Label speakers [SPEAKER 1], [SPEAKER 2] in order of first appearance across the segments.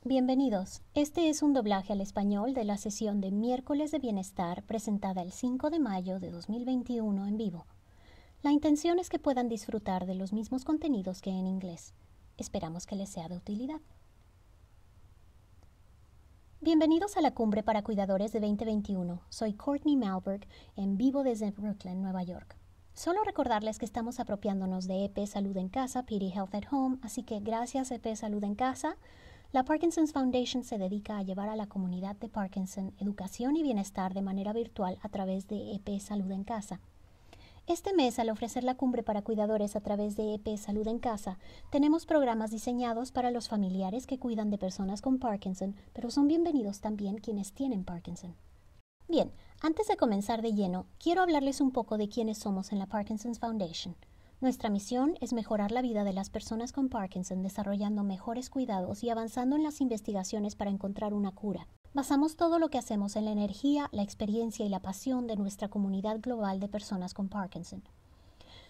[SPEAKER 1] Bienvenidos. Este es un doblaje al español de la sesión de Miércoles de Bienestar presentada el 5 de mayo de 2021 en vivo. La intención es que puedan disfrutar de los mismos contenidos que en inglés. Esperamos que les sea de utilidad. Bienvenidos a la Cumbre para Cuidadores de 2021. Soy Courtney Malberg, en vivo desde Brooklyn, Nueva York. Solo recordarles que estamos apropiándonos de EP Salud en Casa, PD Health at Home, así que gracias EP Salud en Casa. La Parkinson's Foundation se dedica a llevar a la comunidad de Parkinson educación y bienestar de manera virtual a través de EP Salud en Casa. Este mes, al ofrecer la cumbre para cuidadores a través de EP Salud en Casa, tenemos programas diseñados para los familiares que cuidan de personas con Parkinson, pero son bienvenidos también quienes tienen Parkinson. Bien, antes de comenzar de lleno, quiero hablarles un poco de quiénes somos en la Parkinson's Foundation. Nuestra misión es mejorar la vida de las personas con Parkinson desarrollando mejores cuidados y avanzando en las investigaciones para encontrar una cura. Basamos todo lo que hacemos en la energía, la experiencia y la pasión de nuestra comunidad global de personas con Parkinson.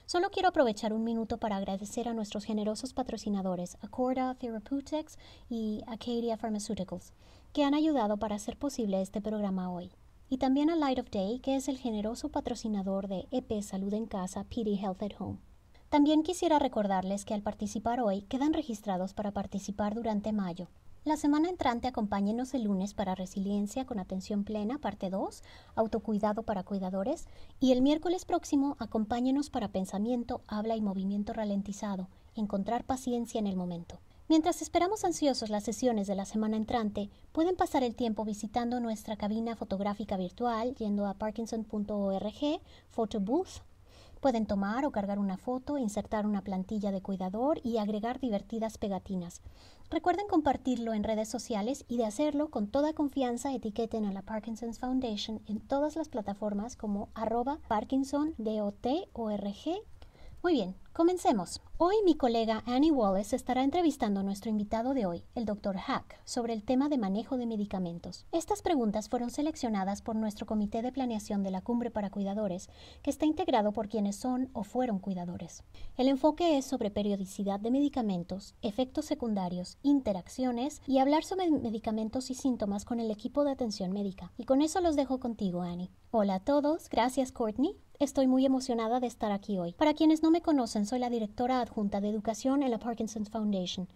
[SPEAKER 1] Solo quiero aprovechar un minuto para agradecer a nuestros generosos patrocinadores, Accorda Therapeutics y Acadia Pharmaceuticals, que han ayudado para hacer posible este programa hoy. Y también a Light of Day, que es el generoso patrocinador de EP Salud en Casa, PD Health at Home. También quisiera recordarles que al participar hoy quedan registrados para participar durante mayo. La semana entrante acompáñenos el lunes para Resiliencia con Atención Plena, parte 2, Autocuidado para Cuidadores, y el miércoles próximo acompáñenos para Pensamiento, Habla y Movimiento Ralentizado, Encontrar Paciencia en el Momento. Mientras esperamos ansiosos las sesiones de la semana entrante, pueden pasar el tiempo visitando nuestra cabina fotográfica virtual, yendo a parkinson.org, Photo Booth. Pueden tomar o cargar una foto, insertar una plantilla de cuidador y agregar divertidas pegatinas. Recuerden compartirlo en redes sociales y de hacerlo con toda confianza etiqueten a la Parkinson's Foundation en todas las plataformas como @ParkinsonDOT.org. Muy bien, comencemos. Hoy mi colega Annie Wallace estará entrevistando a nuestro invitado de hoy, el Dr. Hack, sobre el tema de manejo de medicamentos. Estas preguntas fueron seleccionadas por nuestro comité de planeación de la Cumbre para Cuidadores, que está integrado por quienes son o fueron cuidadores. El enfoque es sobre periodicidad de medicamentos, efectos secundarios, interacciones y hablar sobre medicamentos y síntomas con el equipo de atención médica. Y con eso los dejo contigo, Annie. Hola a todos, gracias Courtney. Estoy muy emocionada de estar aquí hoy. Para quienes no me conocen, soy la directora adjunta de educación en la Parkinson's Foundation.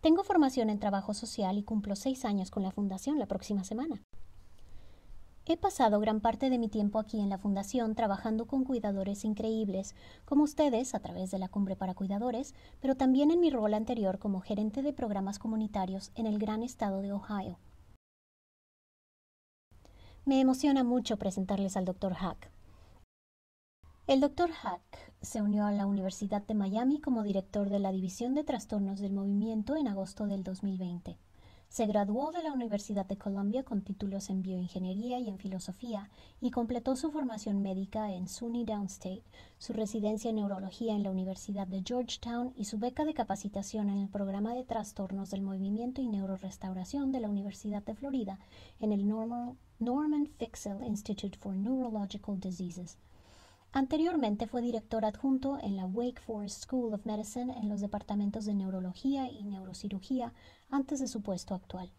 [SPEAKER 1] Tengo formación en trabajo social y cumplo 6 años con la fundación la próxima semana. He pasado gran parte de mi tiempo aquí en la fundación trabajando con cuidadores increíbles, como ustedes a través de la Cumbre para Cuidadores, pero también en mi rol anterior como gerente de programas comunitarios en el gran estado de Ohio. Me emociona mucho presentarles al Dr. Hack. El Dr. Hack se unió a la Universidad de Miami como director de la División de Trastornos del Movimiento en agosto del 2020. Se graduó de la Universidad de Columbia con títulos en bioingeniería y en filosofía y completó su formación médica en SUNY Downstate, su residencia en neurología en la Universidad de Georgetown y su beca de capacitación en el programa de trastornos del movimiento y neurorestauración de la Universidad de Florida en el Norman Fiksel Institute for Neurological Diseases. Anteriormente fue director adjunto en la Wake Forest School of Medicine en los departamentos de neurología y neurocirugía antes de su puesto actual.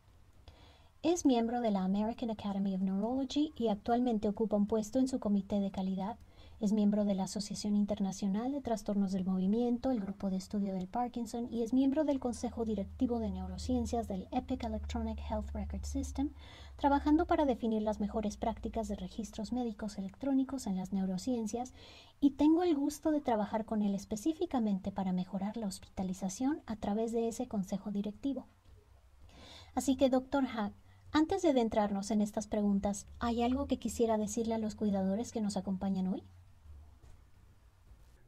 [SPEAKER 1] Es miembro de la American Academy of Neurology y actualmente ocupa un puesto en su comité de calidad. Es miembro de la Asociación Internacional de Trastornos del Movimiento, el Grupo de Estudio del Parkinson y es miembro del Consejo Directivo de Neurociencias del Epic Electronic Health Record System, trabajando para definir las mejores prácticas de registros médicos electrónicos en las neurociencias, y tengo el gusto de trabajar con él específicamente para mejorar la hospitalización a través de ese consejo directivo. Así que, Dr. Hack, antes de adentrarnos en estas preguntas, ¿hay algo que quisiera decirle a los cuidadores que nos acompañan hoy?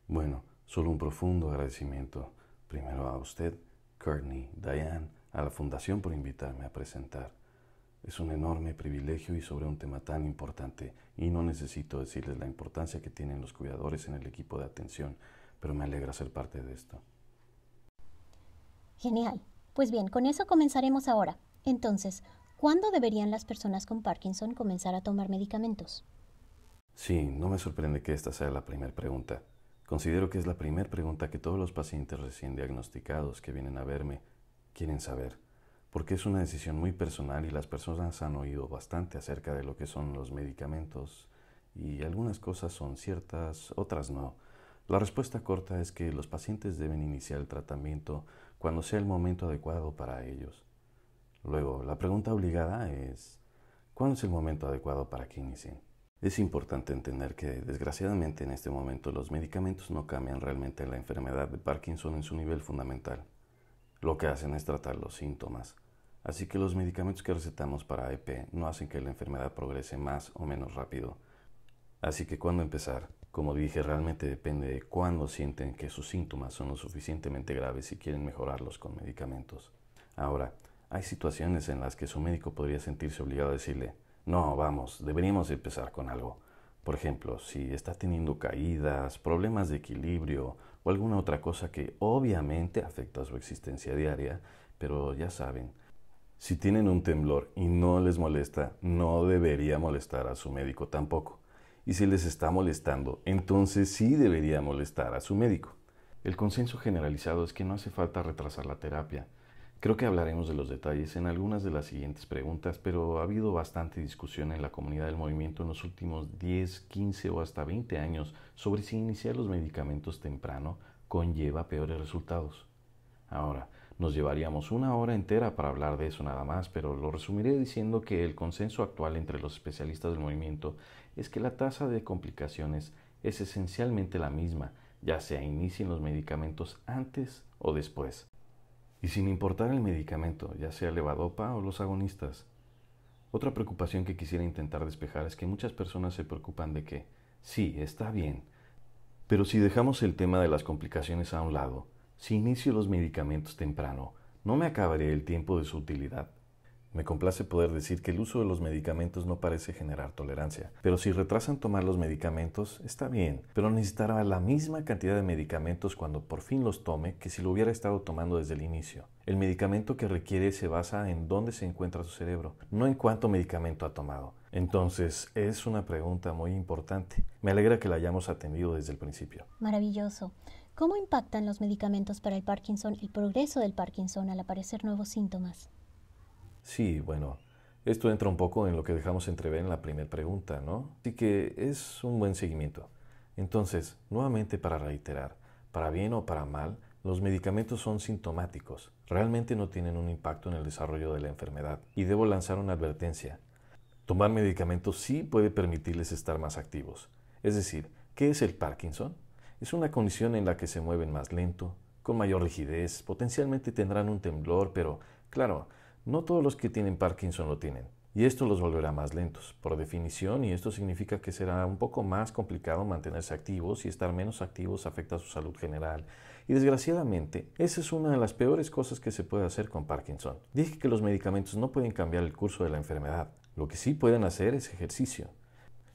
[SPEAKER 2] Bueno, solo un profundo agradecimiento, primero a usted, Courtney, Diane, a la Fundación por invitarme a presentar. Es un enorme privilegio y sobre un tema tan importante, y no necesito decirles la importancia que tienen los cuidadores en el equipo de atención, pero me alegra ser parte de esto.
[SPEAKER 1] Genial. Pues bien, con eso comenzaremos ahora. Entonces, ¿cuándo deberían las personas con Parkinson comenzar a tomar medicamentos?
[SPEAKER 2] Sí, no me sorprende que esta sea la primera pregunta. Considero que es la primera pregunta que todos los pacientes recién diagnosticados que vienen a verme quieren saber. porque es una decisión muy personal y las personas han oído bastante acerca de lo que son los medicamentos y algunas cosas son ciertas, otras no. La respuesta corta es que los pacientes deben iniciar el tratamiento cuando sea el momento adecuado para ellos. Luego, la pregunta obligada es, ¿cuándo es el momento adecuado para que inicien? Es importante entender que, desgraciadamente, en este momento los medicamentos no cambian realmente la enfermedad de Parkinson en su nivel fundamental. Lo que hacen es tratar los síntomas. Así que los medicamentos que recetamos para EP no hacen que la enfermedad progrese más o menos rápido. Así que ¿cuándo empezar? Como dije, realmente depende de cuándo sienten que sus síntomas son lo suficientemente graves y quieren mejorarlos con medicamentos. Ahora, hay situaciones en las que su médico podría sentirse obligado a decirle, no, vamos, deberíamos empezar con algo. Por ejemplo, si está teniendo caídas, problemas de equilibrio o alguna otra cosa que obviamente afecta a su existencia diaria, pero ya saben, si tienen un temblor y no les molesta, no debería molestar a su médico tampoco. Y si les está molestando, entonces sí debería molestar a su médico. El consenso generalizado es que no hace falta retrasar la terapia. Creo que hablaremos de los detalles en algunas de las siguientes preguntas, pero ha habido bastante discusión en la comunidad del movimiento en los últimos 10, 15 o hasta 20 años sobre si iniciar los medicamentos temprano conlleva peores resultados. Ahora, nos llevaríamos una hora entera para hablar de eso nada más, pero lo resumiré diciendo que el consenso actual entre los especialistas del movimiento es que la tasa de complicaciones es esencialmente la misma, ya sea inicien los medicamentos antes o después. Y sin importar el medicamento, ya sea levodopa o los agonistas. Otra preocupación que quisiera intentar despejar es que muchas personas se preocupan de que, sí, está bien, pero si dejamos el tema de las complicaciones a un lado, si inicio los medicamentos temprano, ¿no me acabaré el tiempo de su utilidad? Me complace poder decir que el uso de los medicamentos no parece generar tolerancia, pero si retrasan tomar los medicamentos, está bien, pero necesitará la misma cantidad de medicamentos cuando por fin los tome que si lo hubiera estado tomando desde el inicio. El medicamento que requiere se basa en dónde se encuentra su cerebro, no en cuánto medicamento ha tomado. Entonces, es una pregunta muy importante. Me alegra que la hayamos atendido desde el principio.
[SPEAKER 1] Maravilloso. ¿Cómo impactan los medicamentos para el Parkinson el progreso del Parkinson al aparecer nuevos síntomas?
[SPEAKER 2] Sí, bueno, esto entra un poco en lo que dejamos entrever en la primera pregunta, ¿no? Así que es un buen seguimiento. Entonces, nuevamente para reiterar, para bien o para mal, los medicamentos son sintomáticos. Realmente no tienen un impacto en el desarrollo de la enfermedad. Y debo lanzar una advertencia. Tomar medicamentos sí puede permitirles estar más activos. Es decir, ¿qué es el Parkinson? Es una condición en la que se mueven más lento, con mayor rigidez, potencialmente tendrán un temblor, pero, claro, no todos los que tienen Parkinson lo tienen, y esto los volverá más lentos, por definición, y esto significa que será un poco más complicado mantenerse activos y estar menos activos afecta a su salud general. Y desgraciadamente, esa es una de las peores cosas que se puede hacer con Parkinson. Dije que los medicamentos no pueden cambiar el curso de la enfermedad, lo que sí pueden hacer es ejercicio.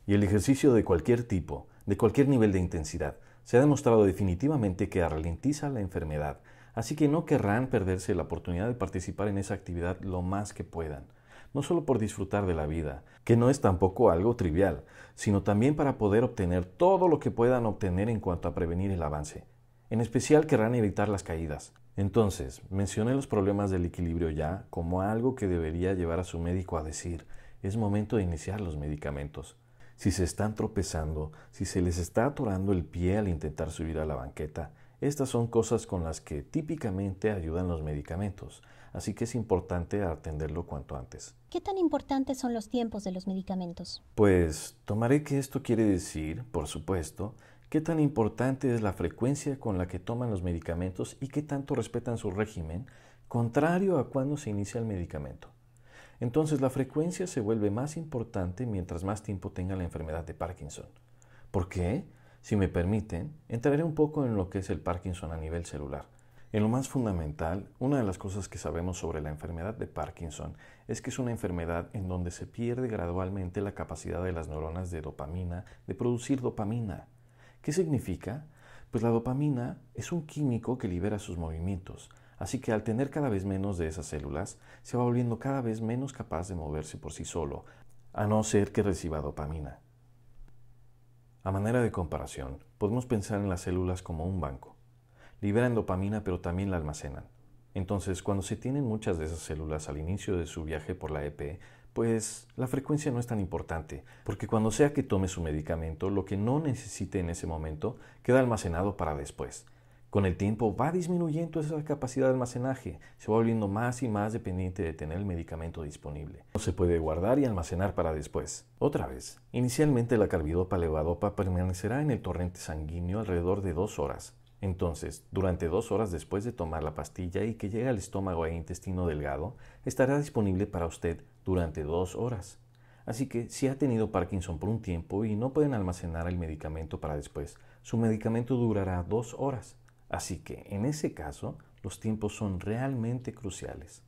[SPEAKER 2] Y el ejercicio de cualquier tipo, de cualquier nivel de intensidad, se ha demostrado definitivamente que ralentiza la enfermedad, así que no querrán perderse la oportunidad de participar en esa actividad lo más que puedan, no solo por disfrutar de la vida, que no es tampoco algo trivial, sino también para poder obtener todo lo que puedan obtener en cuanto a prevenir el avance. En especial querrán evitar las caídas. Entonces, mencioné los problemas del equilibrio ya como algo que debería llevar a su médico a decir, es momento de iniciar los medicamentos. Si se están tropezando, si se les está atorando el pie al intentar subir a la banqueta, estas son cosas con las que típicamente ayudan los medicamentos, así que es importante atenderlo cuanto antes.
[SPEAKER 1] ¿Qué tan importantes son los tiempos de los medicamentos?
[SPEAKER 2] Pues tomaré que esto quiere decir, por supuesto, qué tan importante es la frecuencia con la que toman los medicamentos y qué tanto respetan su régimen, contrario a cuando se inicia el medicamento. Entonces la frecuencia se vuelve más importante mientras más tiempo tenga la enfermedad de Parkinson. ¿Por qué? Si me permiten, entraré un poco en lo que es el Parkinson a nivel celular. En lo más fundamental, una de las cosas que sabemos sobre la enfermedad de Parkinson es que es una enfermedad en donde se pierde gradualmente la capacidad de las neuronas de dopamina de producir dopamina. ¿Qué significa? Pues la dopamina es un químico que libera sus movimientos, así que al tener cada vez menos de esas células, se va volviendo cada vez menos capaz de moverse por sí solo, a no ser que reciba dopamina. A manera de comparación, podemos pensar en las células como un banco. Liberan dopamina pero también la almacenan. Entonces, cuando se tienen muchas de esas células al inicio de su viaje por la EP, pues la frecuencia no es tan importante, porque cuando sea que tome su medicamento, lo que no necesite en ese momento queda almacenado para después. Con el tiempo va disminuyendo esa capacidad de almacenaje, se va volviendo más y más dependiente de tener el medicamento disponible. No se puede guardar y almacenar para después. Otra vez, inicialmente la carbidopa-levodopa permanecerá en el torrente sanguíneo alrededor de 2 horas. Entonces, durante 2 horas después de tomar la pastilla y que llegue al estómago e intestino delgado, estará disponible para usted durante 2 horas. Así que si ha tenido Parkinson por un tiempo y no pueden almacenar el medicamento para después, su medicamento durará 2 horas. Así que, en ese caso, los tiempos son realmente cruciales.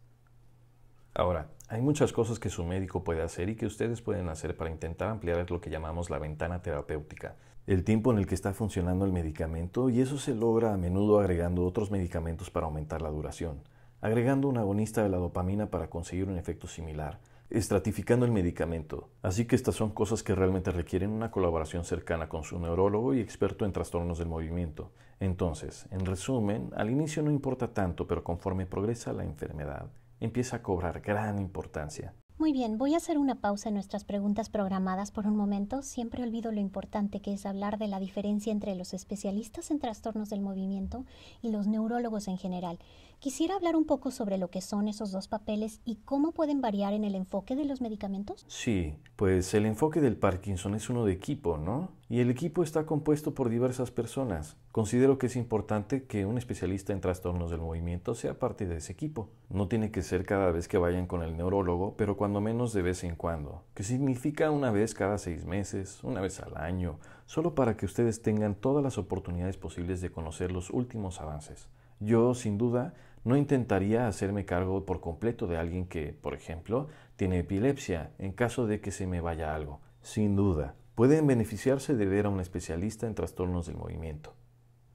[SPEAKER 2] Ahora, hay muchas cosas que su médico puede hacer y que ustedes pueden hacer para intentar ampliar lo que llamamos la ventana terapéutica, el tiempo en el que está funcionando el medicamento, y eso se logra a menudo agregando otros medicamentos para aumentar la duración, agregando un agonista de la dopamina para conseguir un efecto similar, estratificando el medicamento. Así que estas son cosas que realmente requieren una colaboración cercana con su neurólogo y experto en trastornos del movimiento. Entonces, en resumen, al inicio no importa tanto, pero conforme progresa la enfermedad, empieza a cobrar gran importancia.
[SPEAKER 1] Muy bien, voy a hacer una pausa en nuestras preguntas programadas por un momento. Siempre olvido lo importante que es hablar de la diferencia entre los especialistas en trastornos del movimiento y los neurólogos en general. Quisiera hablar un poco sobre lo que son esos dos papeles y cómo pueden variar en el enfoque de los medicamentos.
[SPEAKER 2] Sí, pues el enfoque del Parkinson es uno de equipo, ¿no? Y el equipo está compuesto por diversas personas. Considero que es importante que un especialista en trastornos del movimiento sea parte de ese equipo. No tiene que ser cada vez que vayan con el neurólogo, pero cuando menos de vez en cuando, que significa una vez cada 6 meses, una vez al año, solo para que ustedes tengan todas las oportunidades posibles de conocer los últimos avances. Yo, sin duda, no intentaría hacerme cargo por completo de alguien que, por ejemplo, tiene epilepsia en caso de que se me vaya algo. Sin duda, pueden beneficiarse de ver a un especialista en trastornos del movimiento.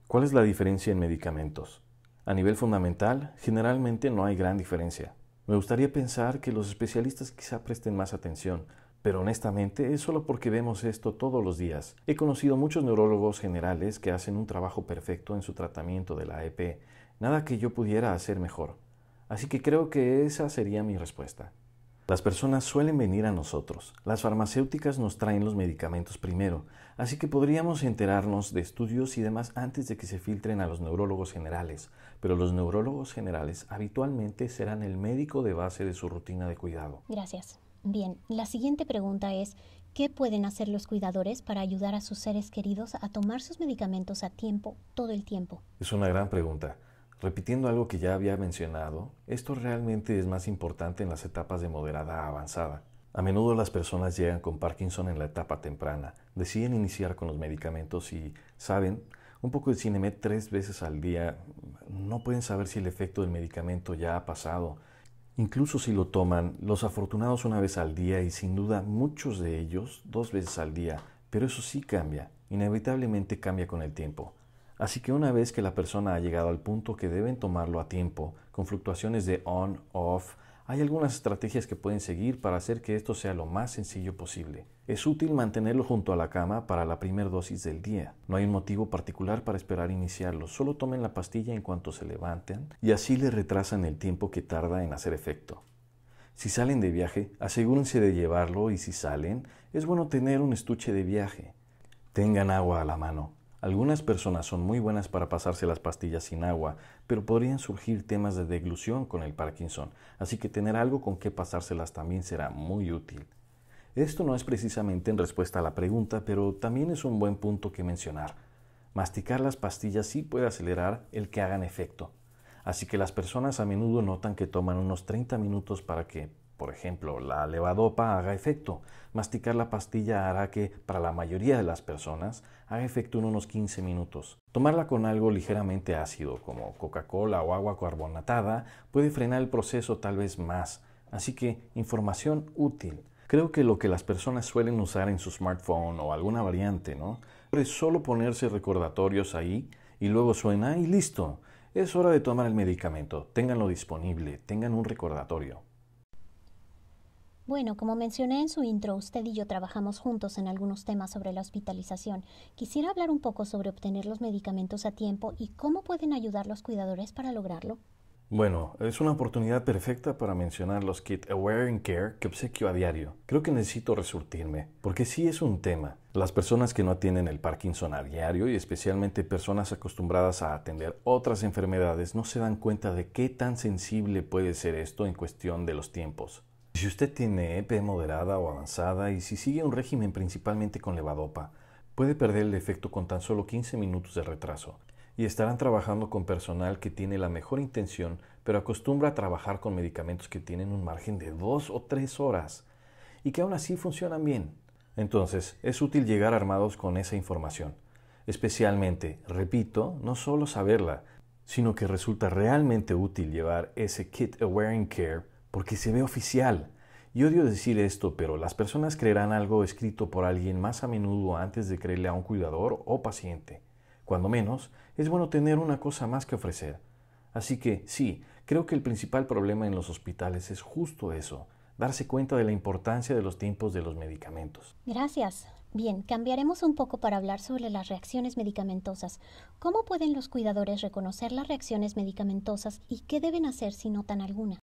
[SPEAKER 2] ¿Cuál es la diferencia en medicamentos? A nivel fundamental, generalmente no hay gran diferencia. Me gustaría pensar que los especialistas quizá presten más atención, pero honestamente es solo porque vemos esto todos los días. He conocido muchos neurólogos generales que hacen un trabajo perfecto en su tratamiento de la EP, nada que yo pudiera hacer mejor. Así que creo que esa sería mi respuesta. Las personas suelen venir a nosotros. Las farmacéuticas nos traen los medicamentos primero, así que podríamos enterarnos de estudios y demás antes de que se filtren a los neurólogos generales, pero los neurólogos generales habitualmente serán el médico de base de su rutina de cuidado.
[SPEAKER 1] Gracias. Bien, la siguiente pregunta es, ¿qué pueden hacer los cuidadores para ayudar a sus seres queridos a tomar sus medicamentos a tiempo, todo el tiempo?
[SPEAKER 2] Es una gran pregunta. Repitiendo algo que ya había mencionado, esto realmente es más importante en las etapas de moderada a avanzada. A menudo las personas llegan con Parkinson en la etapa temprana, deciden iniciar con los medicamentos y, saben, un poco de Sinemet 3 veces al día, no pueden saber si el efecto del medicamento ya ha pasado. Incluso si lo toman, los afortunados una vez al día y sin duda muchos de ellos 2 veces al día, pero eso sí cambia, inevitablemente cambia con el tiempo. Así que una vez que la persona ha llegado al punto que deben tomarlo a tiempo, con fluctuaciones de on-off, hay algunas estrategias que pueden seguir para hacer que esto sea lo más sencillo posible. Es útil mantenerlo junto a la cama para la primera dosis del día. No hay un motivo particular para esperar iniciarlo, solo tomen la pastilla en cuanto se levanten y así le retrasan el tiempo que tarda en hacer efecto. Si salen de viaje, asegúrense de llevarlo y si salen, es bueno tener un estuche de viaje. Tengan agua a la mano. Algunas personas son muy buenas para pasarse las pastillas sin agua, pero podrían surgir temas de deglución con el Parkinson, así que tener algo con que pasárselas también será muy útil. Esto no es precisamente en respuesta a la pregunta, pero también es un buen punto que mencionar. Masticar las pastillas sí puede acelerar el que hagan efecto, así que las personas a menudo notan que toman unos 30 minutos para que, por ejemplo, la levodopa haga efecto. Masticar la pastilla hará que, para la mayoría de las personas, haga efecto en unos 15 minutos. Tomarla con algo ligeramente ácido, como Coca-Cola o agua carbonatada, puede frenar el proceso tal vez más. Así que, información útil. Creo que lo que las personas suelen usar en su smartphone o alguna variante, ¿no? Es solo ponerse recordatorios ahí y luego suena y listo. Es hora de tomar el medicamento. Ténganlo disponible, tengan un recordatorio.
[SPEAKER 1] Bueno, como mencioné en su intro, usted y yo trabajamos juntos en algunos temas sobre la hospitalización. Quisiera hablar un poco sobre obtener los medicamentos a tiempo y cómo pueden ayudar los cuidadores para lograrlo.
[SPEAKER 2] Bueno, es una oportunidad perfecta para mencionar los kits Aware and Care que obsequio a diario. Creo que necesito resurtirme, porque sí es un tema. Las personas que no atienden el Parkinson a diario y especialmente personas acostumbradas a atender otras enfermedades no se dan cuenta de qué tan sensible puede ser esto en cuestión de los tiempos. Si usted tiene EP moderada o avanzada y si sigue un régimen principalmente con levodopa, puede perder el efecto con tan solo 15 minutos de retraso. Y estarán trabajando con personal que tiene la mejor intención, pero acostumbra a trabajar con medicamentos que tienen un margen de 2 o 3 horas y que aún así funcionan bien. Entonces, es útil llegar armados con esa información. Especialmente, repito, no solo saberla, sino que resulta realmente útil llevar ese Kit Aware and Care porque se ve oficial. Y odio decir esto, pero las personas creerán algo escrito por alguien más a menudo antes de creerle a un cuidador o paciente. Cuando menos, es bueno tener una cosa más que ofrecer. Así que, sí, creo que el principal problema en los hospitales es justo eso, darse cuenta de la importancia de los tiempos de los medicamentos.
[SPEAKER 1] Gracias. Bien, cambiaremos un poco para hablar sobre las reacciones medicamentosas. ¿Cómo pueden los cuidadores reconocer las reacciones medicamentosas y qué deben hacer si notan alguna?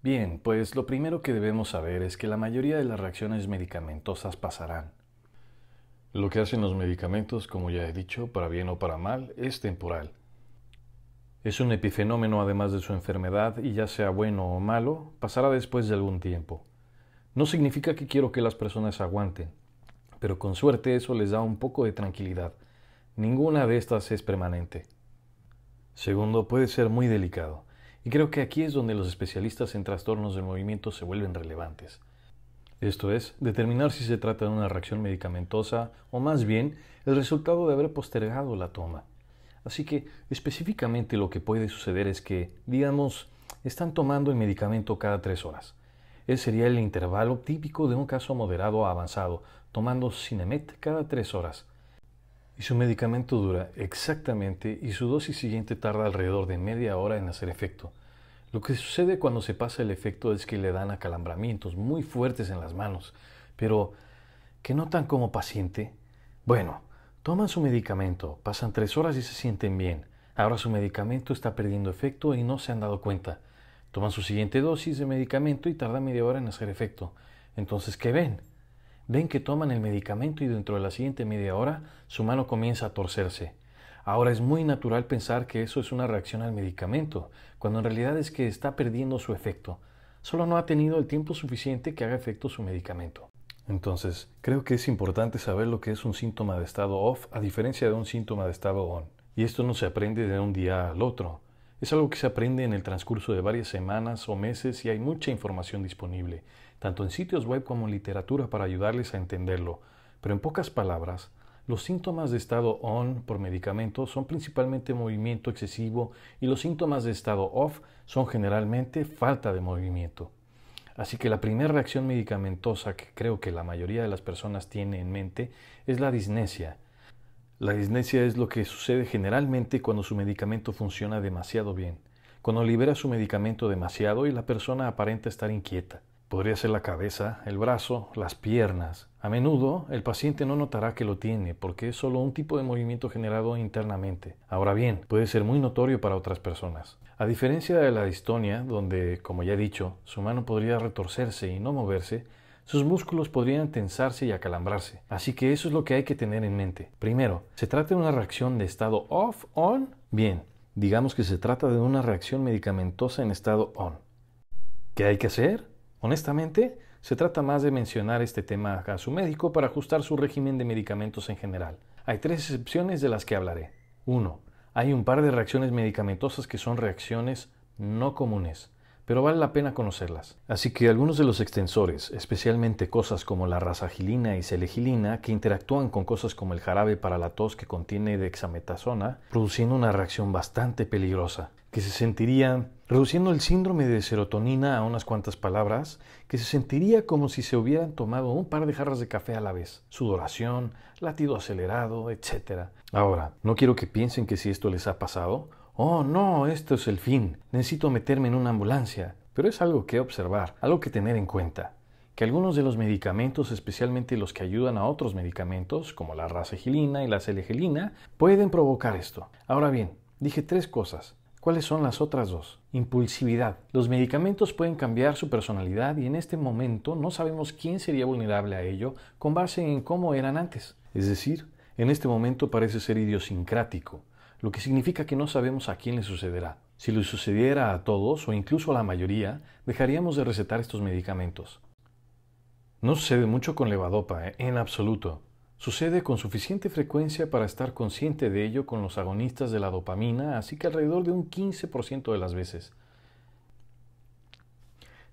[SPEAKER 2] Bien, pues lo primero que debemos saber es que la mayoría de las reacciones medicamentosas pasarán. Lo que hacen los medicamentos, como ya he dicho, para bien o para mal, es temporal. Es un epifenómeno además de su enfermedad y ya sea bueno o malo, pasará después de algún tiempo. No significa que quiero que las personas aguanten, pero con suerte eso les da un poco de tranquilidad. Ninguna de estas es permanente. Segundo, puede ser muy delicado, y creo que aquí es donde los especialistas en trastornos del movimiento se vuelven relevantes. Esto es, determinar si se trata de una reacción medicamentosa o más bien el resultado de haber postergado la toma. Así que específicamente lo que puede suceder es que, digamos, están tomando el medicamento cada 3 horas. Ese sería el intervalo típico de un caso moderado a avanzado, tomando Sinemet cada 3 horas. Y su medicamento dura exactamente y su dosis siguiente tarda alrededor de media hora en hacer efecto. Lo que sucede cuando se pasa el efecto es que le dan acalambramientos muy fuertes en las manos, pero ¿qué notan como paciente? Bueno, toman su medicamento, pasan 3 horas y se sienten bien. Ahora su medicamento está perdiendo efecto y no se han dado cuenta. Toman su siguiente dosis de medicamento y tarda media hora en hacer efecto. Entonces, ¿qué ven? Ven que toman el medicamento y dentro de la siguiente media hora su mano comienza a torcerse. Ahora es muy natural pensar que eso es una reacción al medicamento, cuando en realidad es que está perdiendo su efecto. Solo no ha tenido el tiempo suficiente que haga efecto su medicamento. Entonces, creo que es importante saber lo que es un síntoma de estado off a diferencia de un síntoma de estado on. Y esto no se aprende de un día al otro. Es algo que se aprende en el transcurso de varias semanas o meses y hay mucha información disponible, tanto en sitios web como en literatura para ayudarles a entenderlo. Pero en pocas palabras, los síntomas de estado on por medicamento son principalmente movimiento excesivo y los síntomas de estado off son generalmente falta de movimiento. Así que la primera reacción medicamentosa que creo que la mayoría de las personas tiene en mente es la disnesia. La disnesia es lo que sucede generalmente cuando su medicamento funciona demasiado bien, cuando libera su medicamento demasiado y la persona aparenta estar inquieta. Podría ser la cabeza, el brazo, las piernas. A menudo, el paciente no notará que lo tiene porque es solo un tipo de movimiento generado internamente. Ahora bien, puede ser muy notorio para otras personas. A diferencia de la distonia, donde, como ya he dicho, su mano podría retorcerse y no moverse, sus músculos podrían tensarse y acalambrarse. Así que eso es lo que hay que tener en mente. Primero, ¿se trata de una reacción de estado off-on? Bien, digamos que se trata de una reacción medicamentosa en estado on. ¿Qué hay que hacer? Honestamente, se trata más de mencionar este tema a su médico para ajustar su régimen de medicamentos en general. Hay 3 excepciones de las que hablaré. 1. Hay un par de reacciones medicamentosas que son reacciones no comunes, pero vale la pena conocerlas. Así que algunos de los extensores, especialmente cosas como la rasagilina y selegilina, que interactúan con cosas como el jarabe para la tos que contiene dexametasona, produciendo una reacción bastante peligrosa, que se sentiría, reduciendo el síndrome de serotonina a unas cuantas palabras, que se sentiría como si se hubieran tomado un par de jarras de café a la vez, sudoración, latido acelerado, etc. Ahora, no quiero que piensen que si esto les ha pasado, oh no, esto es el fin, necesito meterme en una ambulancia, pero es algo que observar, algo que tener en cuenta. Que algunos de los medicamentos, especialmente los que ayudan a otros medicamentos, como la rasagilina y la selegilina, pueden provocar esto. Ahora bien,
[SPEAKER 3] Dije 3 cosas. ¿Cuáles son las otras 2? Impulsividad. Los medicamentos pueden cambiar su personalidad y en este momento no sabemos quién sería vulnerable a ello con base en cómo eran antes. Es decir, en este momento parece ser idiosincrático, lo que significa que no sabemos a quién le sucederá. Si le sucediera a todos o incluso a la mayoría, dejaríamos de recetar estos medicamentos. No sucede mucho con levodopa, en absoluto. Sucede con suficiente frecuencia para estar consciente de ello con los agonistas de la dopamina, así que alrededor de un 15% de las veces.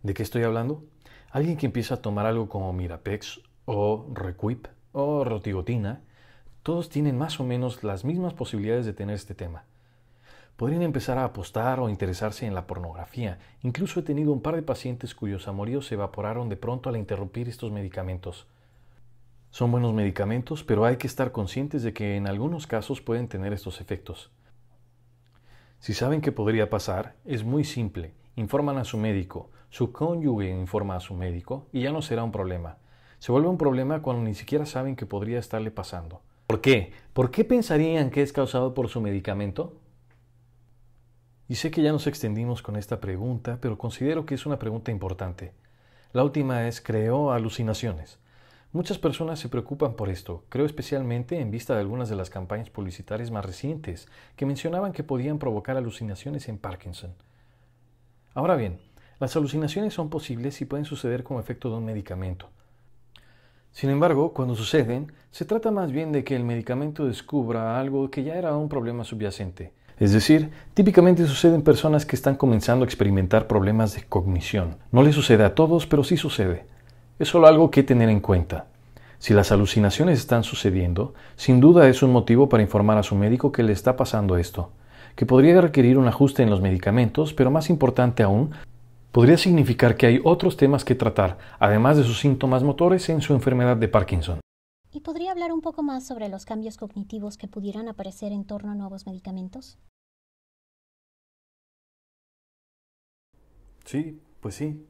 [SPEAKER 3] ¿De qué estoy hablando? Alguien que empieza a tomar algo como Mirapex o Requip o Rotigotina, todos tienen más o menos las mismas posibilidades de tener este tema. Podrían empezar a apostar o interesarse en la pornografía. Incluso he tenido un par de pacientes cuyos amoríos se evaporaron de pronto al interrumpir estos medicamentos. Son buenos medicamentos, pero hay que estar conscientes de que en algunos casos pueden tener estos efectos. Si saben qué podría pasar, es muy simple. Informan a su médico, su cónyuge informa a su médico y ya no será un problema. Se vuelve un problema cuando ni siquiera saben qué podría estarle pasando. ¿Por qué? ¿Por qué pensarían que es causado por su medicamento? Y sé que ya nos extendimos con esta pregunta, pero considero que es una pregunta importante. La última es, ¿creó alucinaciones? Muchas personas se preocupan por esto, creo especialmente en vista de algunas de las campañas publicitarias más recientes que mencionaban que podían provocar alucinaciones en Parkinson. Ahora bien, las alucinaciones son posibles y pueden suceder como efecto de un medicamento. Sin embargo, cuando suceden, se trata más bien de que el medicamento descubra algo que ya era un problema subyacente. Es decir, típicamente sucede en personas que están comenzando a experimentar problemas de cognición. No le sucede a todos, pero sí sucede. Es solo algo que tener en cuenta. Si las alucinaciones están sucediendo, sin duda es un motivo para informar a su médico que le está pasando esto, que podría requerir un ajuste en los medicamentos, pero más importante aún, podría significar que hay otros temas que tratar, además de sus síntomas motores en su enfermedad de Parkinson.
[SPEAKER 1] ¿Y podría hablar un poco más sobre los cambios cognitivos que pudieran aparecer en torno a nuevos medicamentos?
[SPEAKER 2] Sí, pues sí.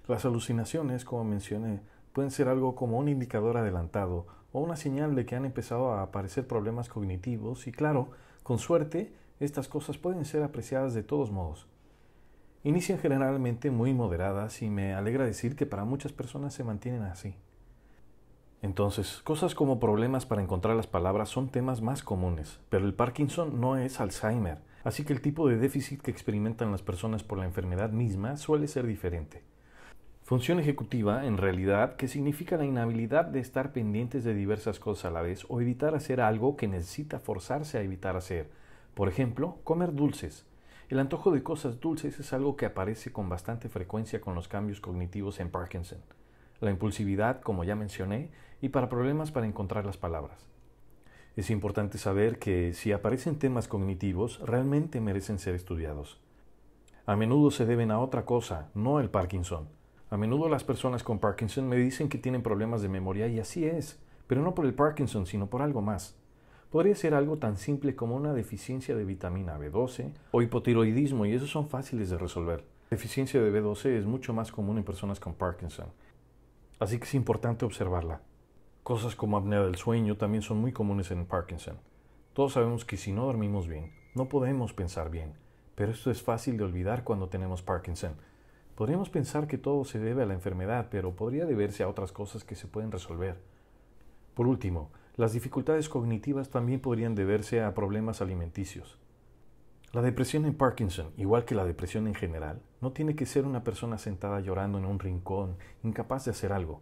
[SPEAKER 2] Las alucinaciones, como mencioné, pueden ser algo como un indicador adelantado o una señal de que han empezado a aparecer problemas cognitivos y claro, con suerte, estas cosas pueden ser apreciadas de todos modos. Inician generalmente muy moderadas y me alegra decir que para muchas personas se mantienen así. Entonces, cosas como problemas para encontrar las palabras son temas más comunes, pero el Parkinson no es Alzheimer, así que el tipo de déficit que experimentan las personas por la enfermedad misma suele ser diferente. Función ejecutiva, en realidad, que significa la inhabilidad de estar pendientes de diversas cosas a la vez o evitar hacer algo que necesita forzarse a evitar hacer. Por ejemplo, comer dulces. El antojo de cosas dulces es algo que aparece con bastante frecuencia con los cambios cognitivos en Parkinson. La impulsividad, como ya mencioné, y para problemas para encontrar las palabras. Es importante saber que si aparecen temas cognitivos, realmente merecen ser estudiados. A menudo se deben a otra cosa, no al Parkinson. A menudo las personas con Parkinson me dicen que tienen problemas de memoria y así es, pero no por el Parkinson, sino por algo más. Podría ser algo tan simple como una deficiencia de vitamina B12 o hipotiroidismo y esos son fáciles de resolver. La deficiencia de B12 es mucho más común en personas con Parkinson, así que es importante observarla. Cosas como apnea del sueño también son muy comunes en Parkinson. Todos sabemos que si no dormimos bien, no podemos pensar bien, pero esto es fácil de olvidar cuando tenemos Parkinson. Podríamos pensar que todo se debe a la enfermedad, pero podría deberse a otras cosas que se pueden resolver. Por último, las dificultades cognitivas también podrían deberse a problemas alimenticios. La depresión en Parkinson, igual que la depresión en general, no tiene que ser una persona sentada llorando en un rincón, incapaz de hacer algo.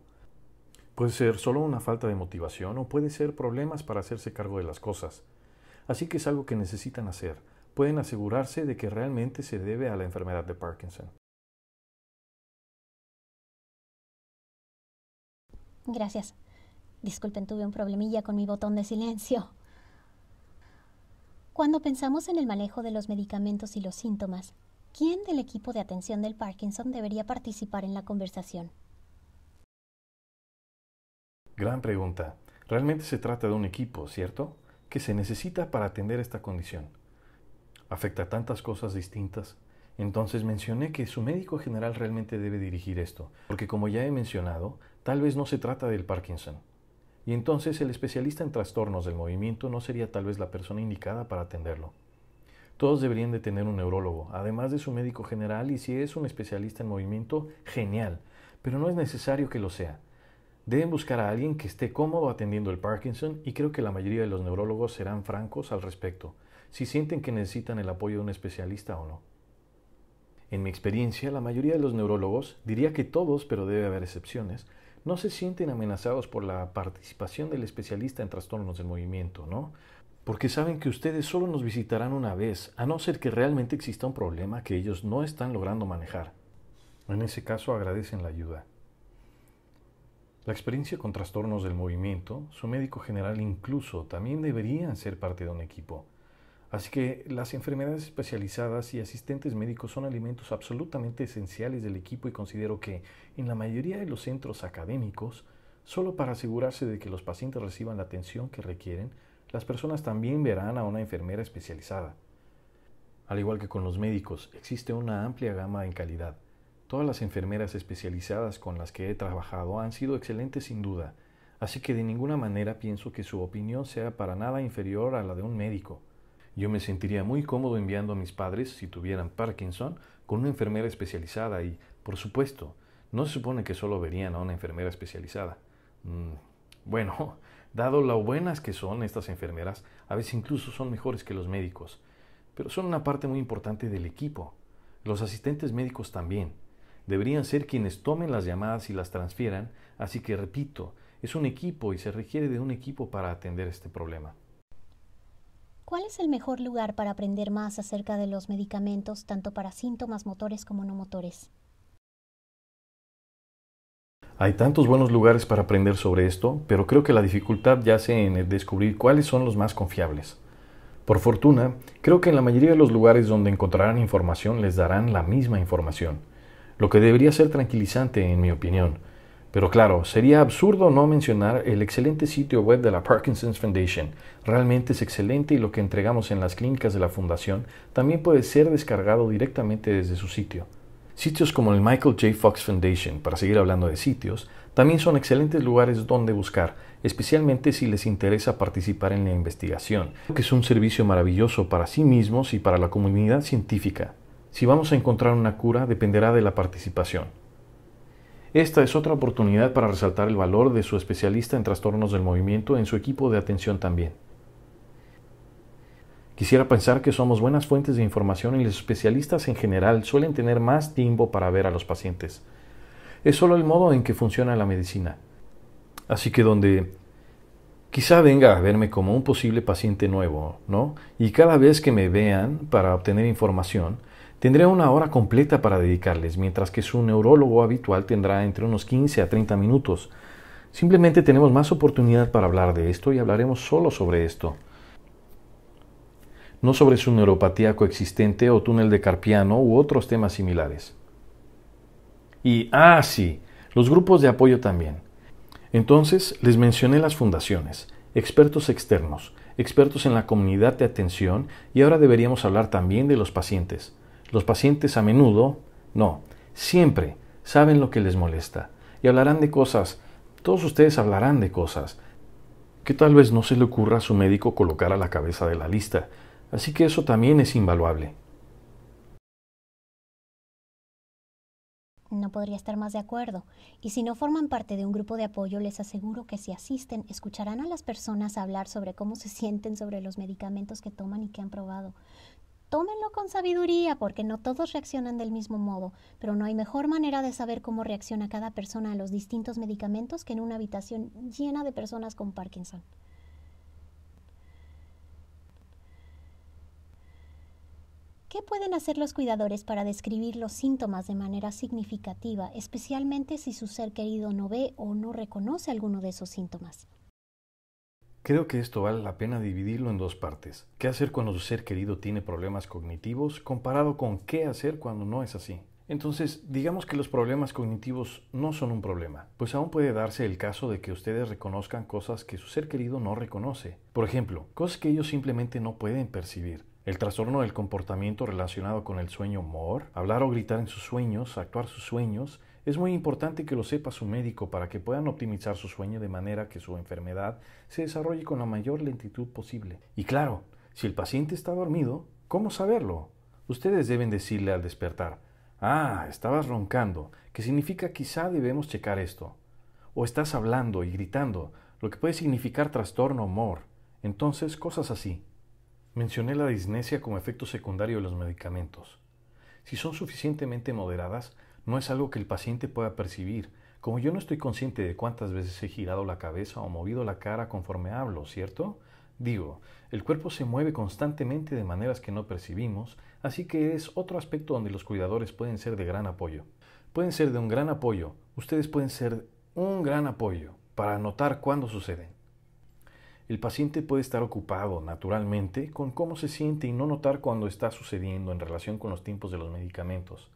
[SPEAKER 2] Puede ser solo una falta de motivación o puede ser problemas para hacerse cargo de las cosas. Así que es algo que necesitan hacer. Pueden asegurarse de que realmente se debe a la enfermedad de Parkinson.
[SPEAKER 1] Gracias. Disculpen, tuve un problemilla con mi botón de silencio. Cuando pensamos en el manejo de los medicamentos y los síntomas, ¿quién del equipo de atención del Parkinson debería participar en la conversación?
[SPEAKER 2] Gran pregunta. Realmente se trata de un equipo, ¿cierto? Que se necesita para atender esta condición. Afecta a tantas cosas distintas. Entonces mencioné que su médico general realmente debe dirigir esto, porque como ya he mencionado, tal vez no se trata del Parkinson. Y entonces el especialista en trastornos del movimiento no sería tal vez la persona indicada para atenderlo.
[SPEAKER 3] Todos deberían de tener un neurólogo, además de su médico general, y si es un especialista en movimiento, genial, pero no es necesario que lo sea. Deben buscar a alguien que esté cómodo atendiendo el Parkinson y creo que la mayoría de los neurólogos serán francos al respecto, si sienten que necesitan el apoyo de un especialista o no. En mi experiencia, la mayoría de los neurólogos, diría que todos, pero debe haber excepciones, no se sienten amenazados por la participación del especialista en trastornos del movimiento, ¿no? Porque saben que ustedes solo nos visitarán una vez, a no ser que realmente exista un problema que ellos no están logrando manejar. En ese caso agradecen la ayuda. La experiencia con trastornos del movimiento, su médico general incluso, también deberían ser parte de un equipo. Así que las enfermedades especializadas y asistentes médicos son elementos absolutamente esenciales del equipo y considero que en la mayoría de los centros académicos, solo para asegurarse de que los pacientes reciban la atención que requieren, las personas también verán a una enfermera especializada. Al igual que con los médicos, existe una amplia gama en calidad. Todas las enfermeras especializadas con las que he trabajado han sido excelentes sin duda, así que de ninguna manera pienso que su opinión sea para nada inferior a la de un médico. Yo me sentiría muy cómodo enviando a mis padres, si tuvieran Parkinson, con una enfermera especializada y, por supuesto, no se supone que solo verían a una enfermera especializada. Bueno, dado lo buenas que son estas enfermeras, a veces incluso son mejores que los médicos, pero son una parte muy importante del equipo. Los asistentes médicos también. Deberían ser quienes tomen las llamadas y las transfieran, así que repito, es un equipo y se requiere de un equipo para atender este problema.
[SPEAKER 1] ¿Cuál es el mejor lugar para aprender más acerca de los medicamentos, tanto para síntomas motores como no motores?
[SPEAKER 3] Hay tantos buenos lugares para aprender sobre esto, pero creo que la dificultad yace en el descubrir cuáles son los más confiables. Por fortuna, creo que en la mayoría de los lugares donde encontrarán información les darán la misma información, lo que debería ser tranquilizante en mi opinión. Pero claro, sería absurdo no mencionar el excelente sitio web de la Parkinson's Foundation. Realmente es excelente y lo que entregamos en las clínicas de la fundación también puede ser descargado directamente desde su sitio. Sitios como el Michael J. Fox Foundation, para seguir hablando de sitios, también son excelentes lugares donde buscar, especialmente si les interesa participar en la investigación, que es un servicio maravilloso para sí mismos y para la comunidad científica. Si vamos a encontrar una cura, dependerá de la participación. Esta es otra oportunidad para resaltar el valor de su especialista en trastornos del movimiento en su equipo de atención también. Quisiera pensar que somos buenas fuentes de información y los especialistas en general suelen tener más tiempo para ver a los pacientes. Es solo el modo en que funciona la medicina. Así que donde quizá venga a verme como un posible paciente nuevo, ¿no? Y cada vez que me vean para obtener información, tendré una hora completa para dedicarles, mientras que su neurólogo habitual tendrá entre unos 15 a 30 minutos. Simplemente tenemos más oportunidad para hablar de esto y hablaremos solo sobre esto. No sobre su neuropatía coexistente o túnel de Carpiano u otros temas similares. Y, sí, los grupos de apoyo también. Entonces, les mencioné las fundaciones, expertos externos, expertos en la comunidad de atención y ahora deberíamos hablar también de los pacientes. Los pacientes a menudo, siempre saben lo que les molesta y hablarán de cosas, todos ustedes hablarán de cosas que tal vez no se le ocurra a su médico colocar a la cabeza de la lista, así que eso también es invaluable.
[SPEAKER 1] No podría estar más de acuerdo. Y si no forman parte de un grupo de apoyo, les aseguro que si asisten, escucharán a las personas hablar sobre cómo se sienten sobre los medicamentos que toman y que han probado. Tómenlo con sabiduría porque no todos reaccionan del mismo modo, pero no hay mejor manera de saber cómo reacciona cada persona a los distintos medicamentos que en una habitación llena de personas con Parkinson. ¿Qué pueden hacer los cuidadores para describir los síntomas de manera significativa, especialmente si su ser querido no ve o no reconoce alguno de esos síntomas?
[SPEAKER 3] Creo que esto vale la pena dividirlo en dos partes. ¿Qué hacer cuando su ser querido tiene problemas cognitivos comparado con qué hacer cuando no es así? Entonces, digamos que los problemas cognitivos no son un problema, pues aún puede darse el caso de que ustedes reconozcan cosas que su ser querido no reconoce. Por ejemplo, cosas que ellos simplemente no pueden percibir. El trastorno del comportamiento relacionado con el sueño MOR, hablar o gritar en sus sueños, actuar sus sueños, es muy importante que lo sepa su médico para que puedan optimizar su sueño de manera que su enfermedad se desarrolle con la mayor lentitud posible. Y claro, si el paciente está dormido, ¿Cómo saberlo? Ustedes deben decirle al despertar, estabas roncando, que significa quizá debemos checar esto. O estás hablando y gritando, lo que puede significar trastorno o humor. Entonces, cosas así. Mencioné la disnesia como efecto secundario de los medicamentos. Si son suficientemente moderadas, no es algo que el paciente pueda percibir. Como yo no estoy consciente de cuántas veces he girado la cabeza o movido la cara conforme hablo, ¿cierto? Digo, el cuerpo se mueve constantemente de maneras que no percibimos, así que es otro aspecto donde los cuidadores pueden ser de gran apoyo. Pueden ser de un gran apoyo, ustedes pueden ser un gran apoyo para notar cuándo suceden. El paciente puede estar ocupado, naturalmente, con cómo se siente y no notar cuando está sucediendo en relación con los tiempos de los medicamentos.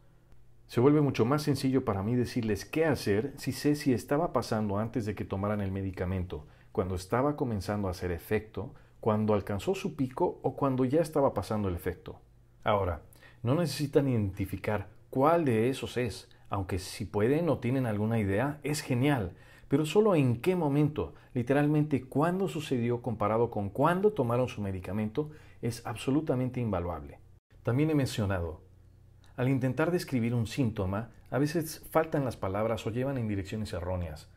[SPEAKER 3] Se vuelve mucho más sencillo para mí decirles qué hacer si sé si estaba pasando antes de que tomaran el medicamento, cuando estaba comenzando a hacer efecto, cuando alcanzó su pico o cuando ya estaba pasando el efecto. Ahora, no necesitan identificar cuál de esos es, aunque si pueden o tienen alguna idea, es genial, pero solo en qué momento, literalmente cuándo sucedió comparado con cuándo tomaron su medicamento, es absolutamente invaluable. También he mencionado, al intentar describir un síntoma, a veces faltan las palabras o llevan en direcciones erróneas.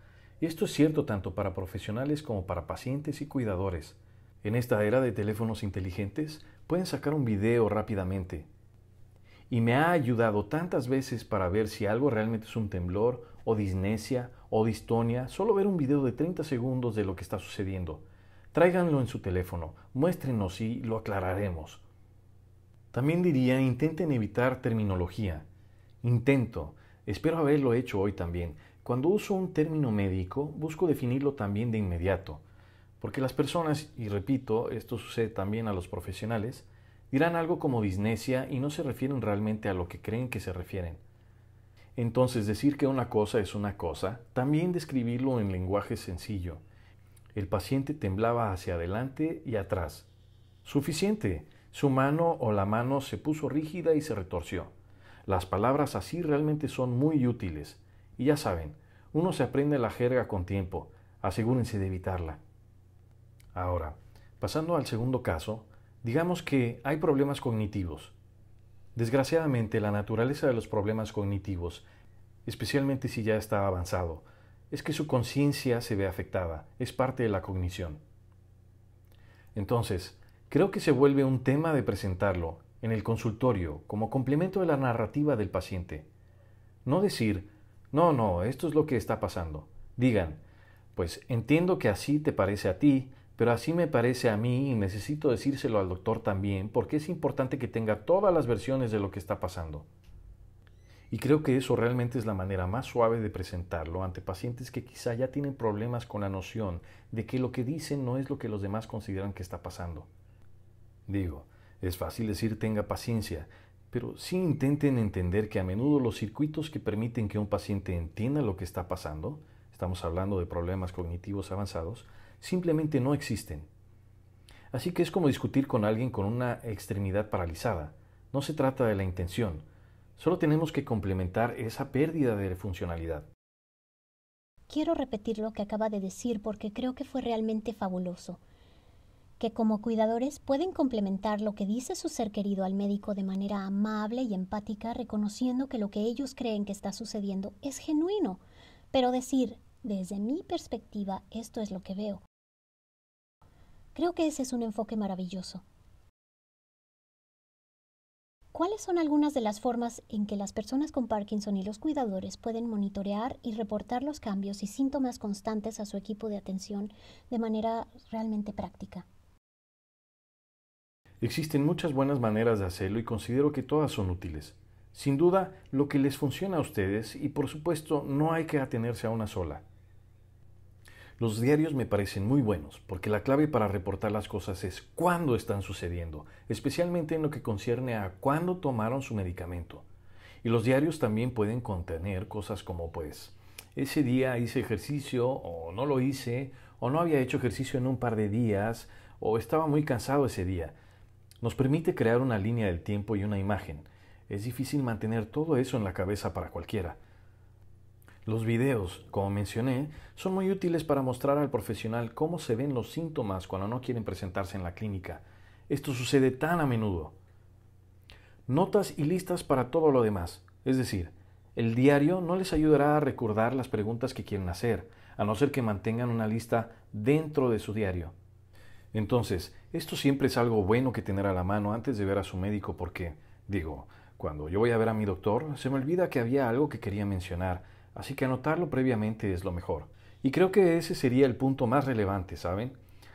[SPEAKER 3] Y esto es cierto tanto para profesionales como para pacientes y cuidadores. En esta era de teléfonos inteligentes, pueden sacar un video rápidamente. Y me ha ayudado tantas veces para ver si algo realmente es un temblor, o disnesia, o distonia, solo ver un video de 30 segundos de lo que está sucediendo. Tráiganlo en su teléfono, muéstrenos y lo aclararemos. También diría, intenten evitar terminología. Espero haberlo hecho hoy también. Cuando uso un término médico, busco definirlo también de inmediato. Porque las personas, y repito, esto sucede también a los profesionales, dirán algo como disnesia y no se refieren realmente a lo que creen que se refieren. Entonces, decir que una cosa es una cosa, también describirlo en lenguaje sencillo. El paciente temblaba hacia adelante y atrás. Suficiente. Su mano o la mano se puso rígida y se retorció. Las palabras así realmente son muy útiles. Y ya saben, uno se aprende la jerga con tiempo. Asegúrense de evitarla. Ahora, pasando al segundo caso, digamos que hay problemas cognitivos. Desgraciadamente, la naturaleza de los problemas cognitivos, especialmente si ya está avanzado, es que su conciencia se ve afectada, es parte de la cognición. Entonces, creo que se vuelve un tema de presentarlo en el consultorio como complemento de la narrativa del paciente. No decir, no, esto es lo que está pasando. Digan, pues entiendo que así te parece a ti, pero así me parece a mí y necesito decírselo al doctor también porque es importante que tenga todas las versiones de lo que está pasando. Y creo que eso realmente es la manera más suave de presentarlo ante pacientes que quizá ya tienen problemas con la noción de que lo que dicen no es lo que los demás consideran que está pasando. Digo, es fácil decir tenga paciencia, pero sí intenten entender que a menudo los circuitos que permiten que un paciente entienda lo que está pasando, estamos hablando de problemas cognitivos avanzados, simplemente no existen. Así que es como discutir con alguien con una extremidad paralizada. No se trata de la intención, solo tenemos que complementar esa pérdida de funcionalidad.
[SPEAKER 1] Quiero repetir lo que acaba de decir porque creo que fue realmente fabuloso. Que como cuidadores pueden complementar lo que dice su ser querido al médico de manera amable y empática, reconociendo que lo que ellos creen que está sucediendo es genuino, pero decir, desde mi perspectiva, esto es lo que veo. Creo que ese es un enfoque maravilloso. ¿Cuáles son algunas de las formas en que las personas con Parkinson y los cuidadores pueden monitorear y reportar los cambios y síntomas constantes a su equipo de atención de manera realmente práctica?
[SPEAKER 3] Existen muchas buenas maneras de hacerlo y considero que todas son útiles. Sin duda, lo que les funciona a ustedes y por supuesto no hay que atenerse a una sola. Los diarios me parecen muy buenos porque la clave para reportar las cosas es cuándo están sucediendo, especialmente en lo que concierne a cuándo tomaron su medicamento. Y los diarios también pueden contener cosas como ese día hice ejercicio o no lo hice, o no había hecho ejercicio en un par de días, o estaba muy cansado ese día. Nos permite crear una línea del tiempo y una imagen. Es difícil mantener todo eso en la cabeza para cualquiera. Los videos, como mencioné, son muy útiles para mostrar al profesional cómo se ven los síntomas cuando no quieren presentarse en la clínica. Esto sucede tan a menudo. notas y listas para todo lo demás. Es decir, el diario no les ayudará a recordar las preguntas que quieren hacer, a no ser que mantengan una lista dentro de su diario. Entonces, esto siempre es algo bueno que tener a la mano antes de ver a su médico porque, cuando yo voy a ver a mi doctor, se me olvida que había algo que quería mencionar, así que anotarlo previamente es lo mejor. Y creo que ese sería el punto más relevante, ¿saben?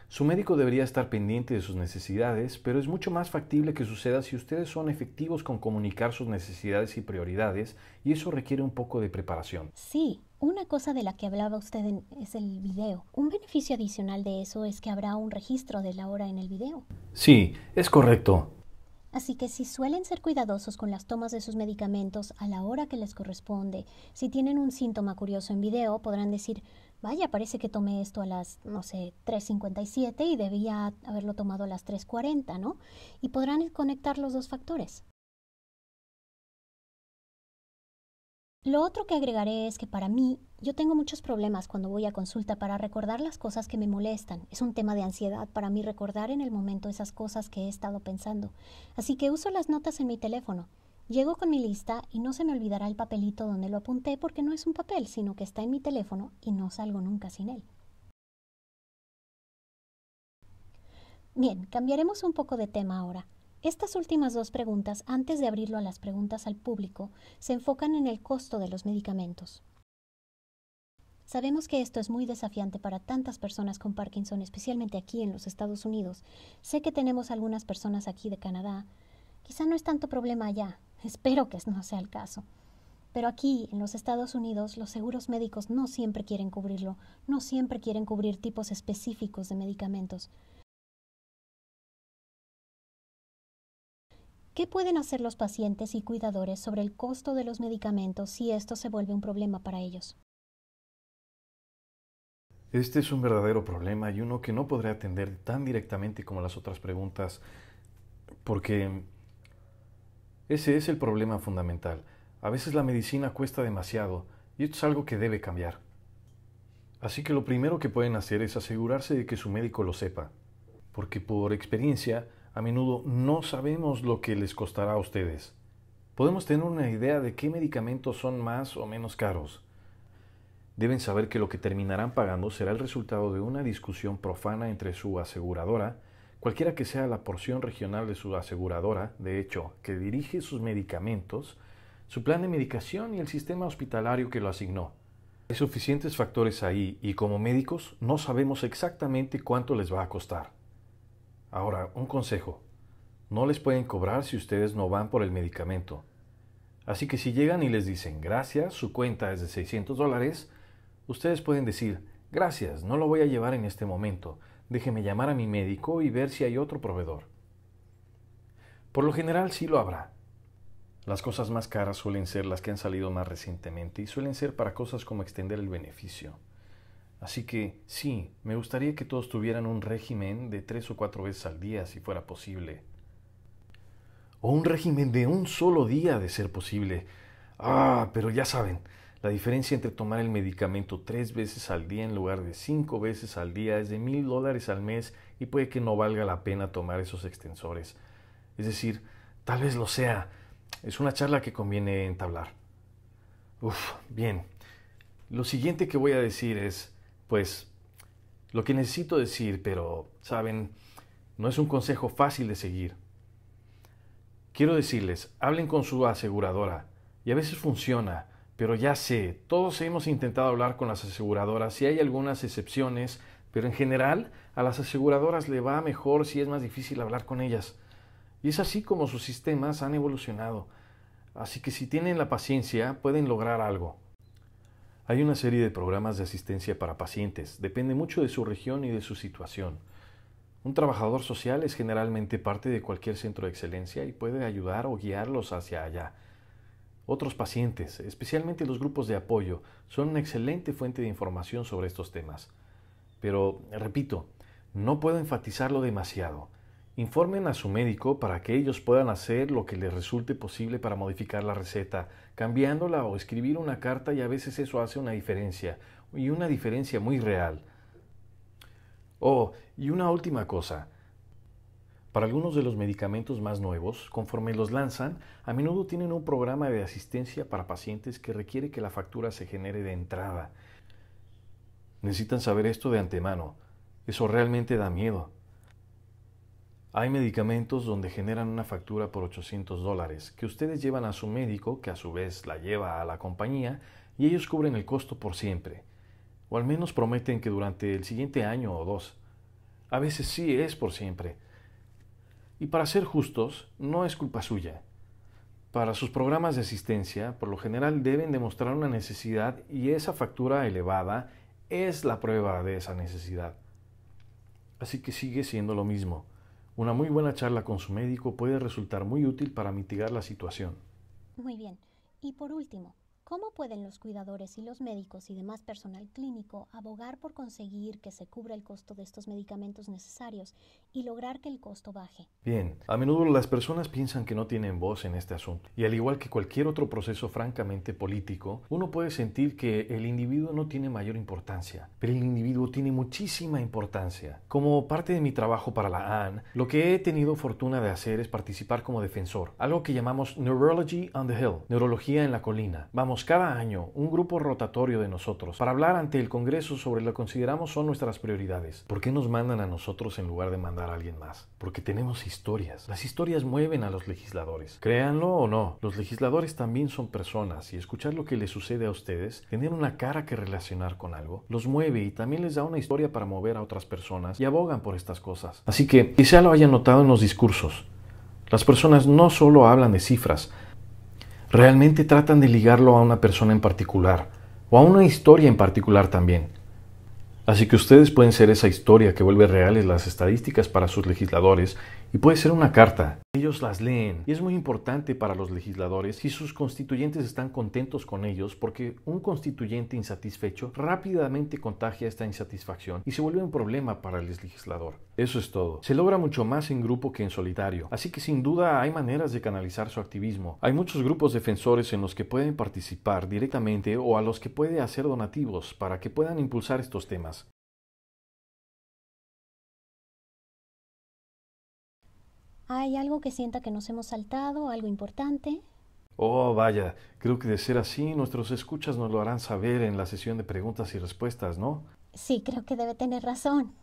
[SPEAKER 3] Su médico debería estar pendiente de sus necesidades, pero es mucho más factible que suceda si ustedes son efectivos con comunicar sus necesidades y prioridades, y eso requiere un poco de preparación.
[SPEAKER 1] Sí, una cosa de la que hablaba usted es el video. Un beneficio adicional de eso es que habrá un registro de la hora en el video.
[SPEAKER 3] Sí, es correcto.
[SPEAKER 1] Así que si suelen ser cuidadosos con las tomas de sus medicamentos a la hora que les corresponde, si tienen un síntoma curioso en video, podrán decir, vaya, parece que tomé esto a las, 3:57 y debía haberlo tomado a las 3:40, ¿no? Y podrán conectar los dos factores. Lo otro que agregaré es que para mí, yo tengo muchos problemas cuando voy a consulta para recordar las cosas que me molestan. Es un tema de ansiedad para mí recordar en el momento esas cosas que he estado pensando. Así que uso las notas en mi teléfono. Llego con mi lista y no se me olvidará el papelito donde lo apunté porque no es un papel, sino que está en mi teléfono y no salgo nunca sin él. Bien, cambiaremos un poco de tema ahora. Estas últimas dos preguntas, antes de abrirlo a las preguntas al público, se enfocan en el costo de los medicamentos. Sabemos que esto es muy desafiante para tantas personas con Parkinson, especialmente aquí en los Estados Unidos. Sé que tenemos algunas personas aquí de Canadá. Quizá no es tanto problema allá. Espero que no sea el caso. Pero aquí, en los Estados Unidos, los seguros médicos no siempre quieren cubrirlo. No siempre quieren cubrir tipos específicos de medicamentos. ¿Qué pueden hacer los pacientes y cuidadores sobre el costo de los medicamentos si esto se vuelve un problema para ellos?
[SPEAKER 3] Este es un verdadero problema y uno que no podré atender tan directamente como las otras preguntas, porque ese es el problema fundamental. A veces la medicina cuesta demasiado y esto es algo que debe cambiar. Así que lo primero que pueden hacer es asegurarse de que su médico lo sepa, porque por experiencia a menudo no sabemos lo que les costará a ustedes. Podemos tener una idea de qué medicamentos son más o menos caros. Deben saber que lo que terminarán pagando será el resultado de una discusión profana entre su aseguradora, cualquiera que sea la porción regional de su aseguradora, de hecho, que dirige sus medicamentos, su plan de medicación y el sistema hospitalario que lo asignó. Hay suficientes factores ahí y como médicos no sabemos exactamente cuánto les va a costar. Ahora, un consejo. No les pueden cobrar si ustedes no van por el medicamento. Así que si llegan y les dicen, gracias, su cuenta es de $600, ustedes pueden decir, gracias, no lo voy a llevar en este momento. Déjeme llamar a mi médico y ver si hay otro proveedor. Por lo general sí lo habrá. Las cosas más caras suelen ser las que han salido más recientemente y suelen ser para cosas como extender el beneficio. Así que sí, me gustaría que todos tuvieran un régimen de 3 o 4 veces al día si fuera posible. O un régimen de un solo día de ser posible. Pero ya saben, la diferencia entre tomar el medicamento 3 veces al día en lugar de 5 veces al día es de $1,000 al mes y puede que no valga la pena tomar esos extensores. Es decir, tal vez lo sea. Es una charla que conviene entablar. Bien. Lo siguiente que voy a decir es, lo que necesito decir, pero, ¿saben? No es un consejo fácil de seguir. Quiero decirles, hablen con su aseguradora. Y a veces funciona, pero ya sé, todos hemos intentado hablar con las aseguradoras y hay algunas excepciones, pero en general a las aseguradoras le va mejor si es más difícil hablar con ellas. Y es así como sus sistemas han evolucionado. Así que si tienen la paciencia, pueden lograr algo. Hay una serie de programas de asistencia para pacientes. Depende mucho de su región y de su situación. Un trabajador social es generalmente parte de cualquier centro de excelencia y puede ayudar o guiarlos hacia allá. Otros pacientes, especialmente los grupos de apoyo, son una excelente fuente de información sobre estos temas. Pero, repito, no puedo enfatizarlo demasiado. Informen a su médico para que ellos puedan hacer lo que les resulte posible para modificar la receta, cambiándola o escribir una carta y a veces eso hace una diferencia, y una diferencia muy real. Y una última cosa. Para algunos de los medicamentos más nuevos, conforme los lanzan, a menudo tienen un programa de asistencia para pacientes que requiere que la factura se genere de entrada. Necesitan saber esto de antemano. Eso realmente da miedo. Hay medicamentos donde generan una factura por $800 que ustedes llevan a su médico, que a su vez la lleva a la compañía, y ellos cubren el costo por siempre. O al menos prometen que durante el siguiente año o 2. A veces sí es por siempre. Y para ser justos, no es culpa suya. Para sus programas de asistencia, por lo general deben demostrar una necesidad y esa factura elevada es la prueba de esa necesidad. Así que sigue siendo lo mismo. Una muy buena charla con su médico puede resultar muy útil para mitigar la situación.
[SPEAKER 1] Muy bien. Y por último, ¿cómo pueden los cuidadores y los médicos y demás personal clínico abogar por conseguir que se cubra el costo de estos medicamentos necesarios y lograr que el costo baje?
[SPEAKER 3] Bien, a menudo las personas piensan que no tienen voz en este asunto. Y al igual que cualquier otro proceso francamente político, uno puede sentir que el individuo no tiene mayor importancia. Pero el individuo tiene muchísima importancia. Como parte de mi trabajo para la AN, lo que he tenido fortuna de hacer es participar como defensor. Algo que llamamos Neurology on the Hill, neurología en la colina. Vamos cada año un grupo rotatorio de nosotros para hablar ante el Congreso sobre lo que consideramos son nuestras prioridades. ¿Por qué nos mandan a nosotros en lugar de mandar a alguien más? Porque tenemos historias. Las historias mueven a los legisladores. Créanlo o no, los legisladores también son personas y escuchar lo que les sucede a ustedes, tener una cara que relacionar con algo, los mueve y también les da una historia para mover a otras personas y abogan por estas cosas. Así que quizá lo hayan notado en los discursos. Las personas no solo hablan de cifras, realmente tratan de ligarlo a una persona en particular o a una historia en particular también. Así que ustedes pueden ser esa historia que vuelve reales las estadísticas para sus legisladores y puede ser una carta. Ellos las leen y es muy importante para los legisladores si sus constituyentes están contentos con ellos porque un constituyente insatisfecho rápidamente contagia esta insatisfacción y se vuelve un problema para el legislador. Eso es todo. Se logra mucho más en grupo que en solitario, así que sin duda hay maneras de canalizar su activismo. Hay muchos grupos defensores en los que pueden participar directamente o a los que puede hacer donativos para que puedan impulsar estos temas.
[SPEAKER 1] ¿Hay algo que sienta que nos hemos saltado, algo importante?
[SPEAKER 3] Oh, vaya, creo que de ser así, nuestros escuchas nos lo harán saber en la sesión de preguntas y respuestas, ¿no?
[SPEAKER 1] Sí, creo que debe tener razón.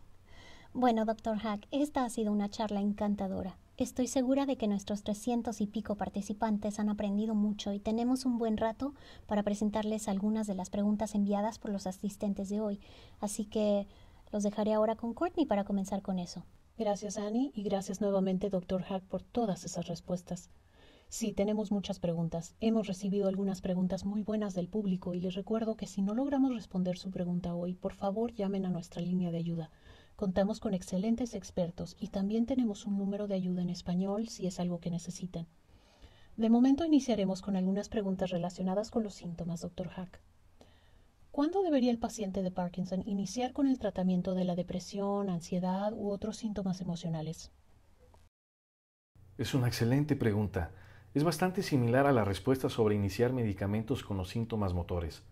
[SPEAKER 1] Bueno, Dr. Hack, esta ha sido una charla encantadora. Estoy segura de que nuestros 300 y pico participantes han aprendido mucho y tenemos un buen rato para presentarles algunas de las preguntas enviadas por los asistentes de hoy. Así que los dejaré ahora con Courtney para comenzar con eso.
[SPEAKER 4] Gracias, Annie, y gracias nuevamente, Dr. Hack, por todas esas respuestas. Sí, tenemos muchas preguntas. Hemos recibido algunas preguntas muy buenas del público y les recuerdo que si no logramos responder su pregunta hoy, por favor llamen a nuestra línea de ayuda. Contamos con excelentes expertos y también tenemos un número de ayuda en español si es algo que necesitan. De momento iniciaremos con algunas preguntas relacionadas con los síntomas, Dr. Hack. ¿Cuándo debería el paciente de Parkinson iniciar con el tratamiento de la depresión, ansiedad u otros síntomas emocionales?
[SPEAKER 3] Es una excelente pregunta. Es bastante similar a la respuesta sobre iniciar medicamentos con los síntomas motores.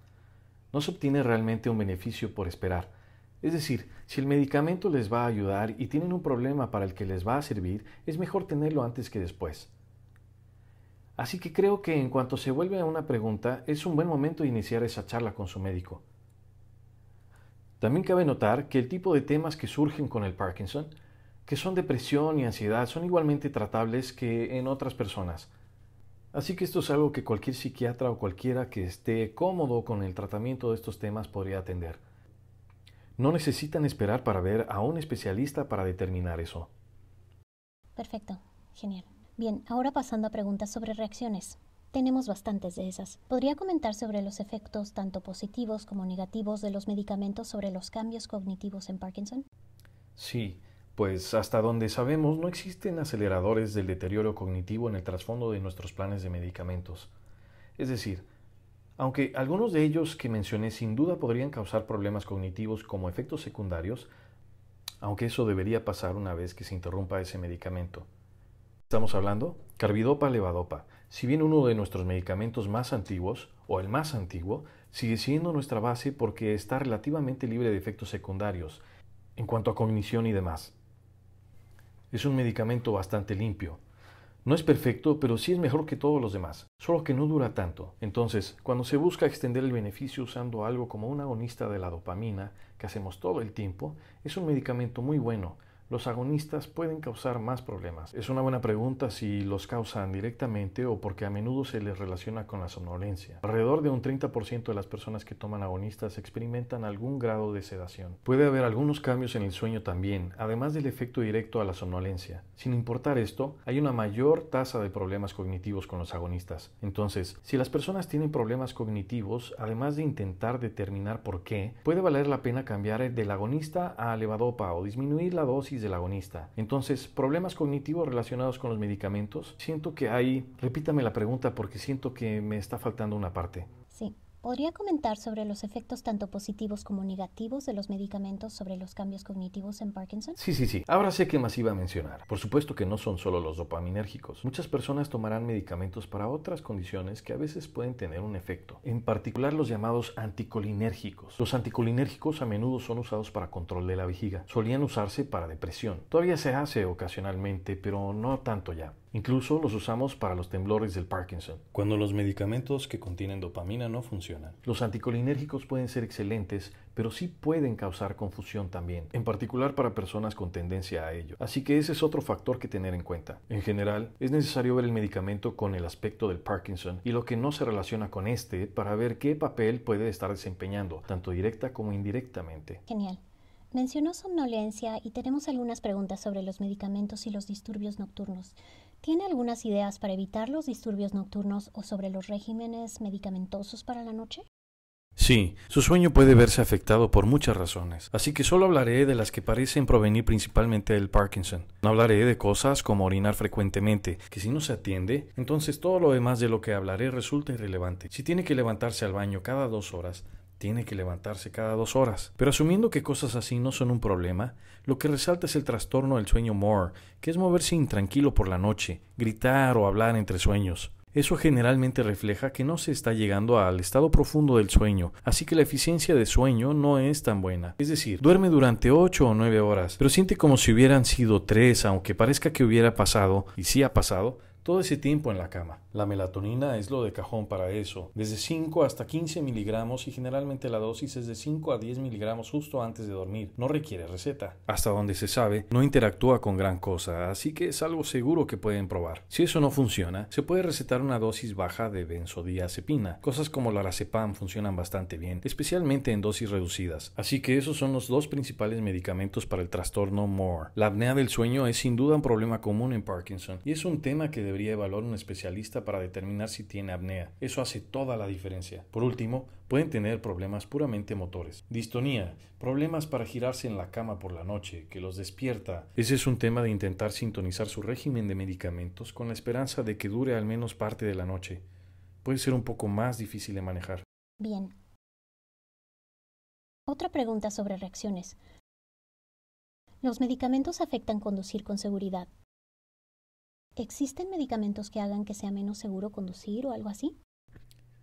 [SPEAKER 3] No se obtiene realmente un beneficio por esperar. Es decir, si el medicamento les va a ayudar y tienen un problema para el que les va a servir, es mejor tenerlo antes que después. Así que creo que en cuanto se vuelve a una pregunta, es un buen momento de iniciar esa charla con su médico. También cabe notar que el tipo de temas que surgen con el Parkinson, que son depresión y ansiedad, son igualmente tratables que en otras personas. Así que esto es algo que cualquier psiquiatra o cualquiera que esté cómodo con el tratamiento de estos temas podría atender. No necesitan esperar para ver a un especialista para determinar eso.
[SPEAKER 1] Perfecto, genial. Bien, ahora pasando a preguntas sobre reacciones. Tenemos bastantes de esas. ¿Podría comentar sobre los efectos tanto positivos como negativos de los medicamentos sobre los cambios cognitivos en Parkinson?
[SPEAKER 3] Sí, pues hasta donde sabemos no existen aceleradores del deterioro cognitivo en el trasfondo de nuestros planes de medicamentos. Es decir, aunque algunos de ellos que mencioné sin duda podrían causar problemas cognitivos como efectos secundarios, aunque eso debería pasar una vez que se interrumpa ese medicamento. Estamos hablando carbidopa-levodopa. Si bien uno de nuestros medicamentos más antiguos, o el más antiguo, sigue siendo nuestra base porque está relativamente libre de efectos secundarios, en cuanto a cognición y demás. Es un medicamento bastante limpio. No es perfecto, pero sí es mejor que todos los demás, solo que no dura tanto. Entonces, cuando se busca extender el beneficio usando algo como un agonista de la dopamina, que hacemos todo el tiempo, es un medicamento muy bueno. Los agonistas pueden causar más problemas. Es una buena pregunta si los causan directamente o porque a menudo se les relaciona con la somnolencia. Alrededor de un 30% de las personas que toman agonistas experimentan algún grado de sedación. Puede haber algunos cambios en el sueño también, además del efecto directo a la somnolencia. Sin importar esto, hay una mayor tasa de problemas cognitivos con los agonistas. Entonces, si las personas tienen problemas cognitivos, además de intentar determinar por qué, puede valer la pena cambiar del agonista a levodopa o disminuir la dosis del agonista. Entonces, problemas cognitivos relacionados con los medicamentos. Siento que hay... Repítame la pregunta porque siento que me está faltando una parte.
[SPEAKER 1] Sí. ¿Podría comentar sobre los efectos tanto positivos como negativos de los medicamentos sobre los cambios cognitivos en Parkinson?
[SPEAKER 3] Sí. Ahora sé qué más iba a mencionar. Por supuesto que no son solo los dopaminérgicos. Muchas personas tomarán medicamentos para otras condiciones que a veces pueden tener un efecto. En particular los llamados anticolinérgicos. Los anticolinérgicos a menudo son usados para control de la vejiga. Solían usarse para depresión. Todavía se hace ocasionalmente, pero no tanto ya. Incluso los usamos para los temblores del Parkinson,
[SPEAKER 2] cuando los medicamentos que contienen dopamina no funcionan.
[SPEAKER 3] Los anticolinérgicos pueden ser excelentes, pero sí pueden causar confusión también, en particular para personas con tendencia a ello. Así que ese es otro factor que tener en cuenta. En general, es necesario ver el medicamento con el aspecto del Parkinson y lo que no se relaciona con este para ver qué papel puede estar desempeñando, tanto directa como indirectamente.
[SPEAKER 1] Genial. Mencionó somnolencia y tenemos algunas preguntas sobre los medicamentos y los disturbios nocturnos. ¿Tiene algunas ideas para evitar los disturbios nocturnos o sobre los regímenes medicamentosos para la noche?
[SPEAKER 3] Sí, su sueño puede verse afectado por muchas razones, así que solo hablaré de las que parecen provenir principalmente del Parkinson. No hablaré de cosas como orinar frecuentemente, que si no se atiende, entonces todo lo demás de lo que hablaré resulta irrelevante. Si tiene que levantarse al baño cada 2 horas, tiene que levantarse cada 2 horas. Pero asumiendo que cosas así no son un problema, lo que resalta es el trastorno del sueño Moore, que es moverse intranquilo por la noche, gritar o hablar entre sueños. Eso generalmente refleja que no se está llegando al estado profundo del sueño, así que la eficiencia de sueño no es tan buena. Es decir, duerme durante 8 o 9 horas, pero siente como si hubieran sido 3, aunque parezca que hubiera pasado, y sí ha pasado, todo ese tiempo en la cama. La melatonina es lo de cajón para eso, desde 5 hasta 15 miligramos y generalmente la dosis es de 5 a 10 miligramos justo antes de dormir. No requiere receta. Hasta donde se sabe, no interactúa con gran cosa, así que es algo seguro que pueden probar. Si eso no funciona, se puede recetar una dosis baja de benzodiazepina. Cosas como la lorazepam funcionan bastante bien, especialmente en dosis reducidas. Así que esos son los 2 principales medicamentos para el trastorno Moore. La apnea del sueño es sin duda un problema común en Parkinson y es un tema que debería evaluar un especialista para determinar si tiene apnea. Eso hace toda la diferencia. Por último, pueden tener problemas puramente motores. Distonía, problemas para girarse en la cama por la noche, que los despierta. Ese es un tema de intentar sintonizar su régimen de medicamentos con la esperanza de que dure al menos parte de la noche. Puede ser un poco más difícil de manejar.
[SPEAKER 1] Bien. Otra pregunta sobre reacciones. ¿Los medicamentos afectan conducir con seguridad? ¿Existen medicamentos que hagan que sea menos seguro conducir o algo así?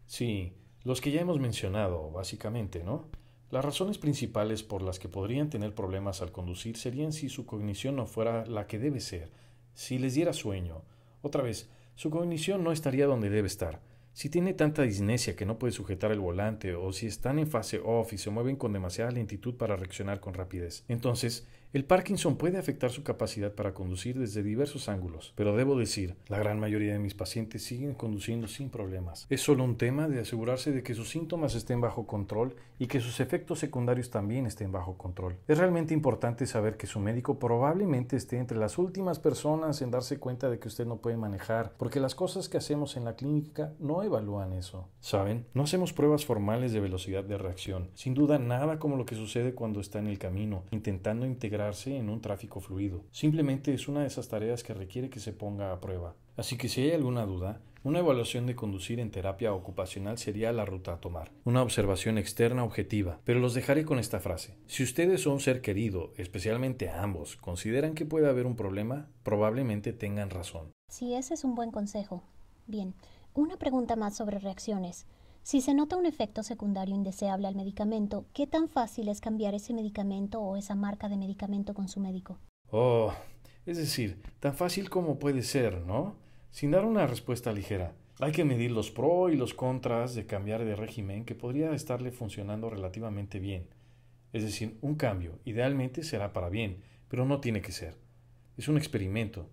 [SPEAKER 3] Sí, los que ya hemos mencionado, básicamente, ¿no? Las razones principales por las que podrían tener problemas al conducir serían si su cognición no fuera la que debe ser, si les diera sueño. Otra vez, su cognición no estaría donde debe estar. Si tiene tanta disnesia que no puede sujetar el volante o si están en fase off y se mueven con demasiada lentitud para reaccionar con rapidez. Entonces, el Parkinson puede afectar su capacidad para conducir desde diversos ángulos, pero debo decir, la gran mayoría de mis pacientes siguen conduciendo sin problemas. Es solo un tema de asegurarse de que sus síntomas estén bajo control y que sus efectos secundarios también estén bajo control. Es realmente importante saber que su médico probablemente esté entre las últimas personas en darse cuenta de que usted no puede manejar, porque las cosas que hacemos en la clínica no evalúan eso. ¿Saben? No hacemos pruebas formales de velocidad de reacción. Sin duda nada como lo que sucede cuando está en el camino, intentando integrarse en un tráfico fluido. Simplemente es una de esas tareas que requiere que se ponga a prueba. Así que si hay alguna duda, una evaluación de conducir en terapia ocupacional sería la ruta a tomar. Una observación externa objetiva. Pero los dejaré con esta frase. Si ustedes o un ser querido, especialmente ambos, consideran que puede haber un problema, probablemente tengan razón.
[SPEAKER 1] Sí, ese es un buen consejo. Bien, una pregunta más sobre reacciones. Si se nota un efecto secundario indeseable al medicamento, ¿qué tan fácil es cambiar ese medicamento o esa marca de medicamento con su médico?
[SPEAKER 3] Oh, Es decir, tan fácil como puede ser, ¿no? Sin dar una respuesta ligera. Hay que medir los pros y los contras de cambiar de régimen que podría estarle funcionando relativamente bien. Es decir, un cambio idealmente será para bien, pero no tiene que ser. Es un experimento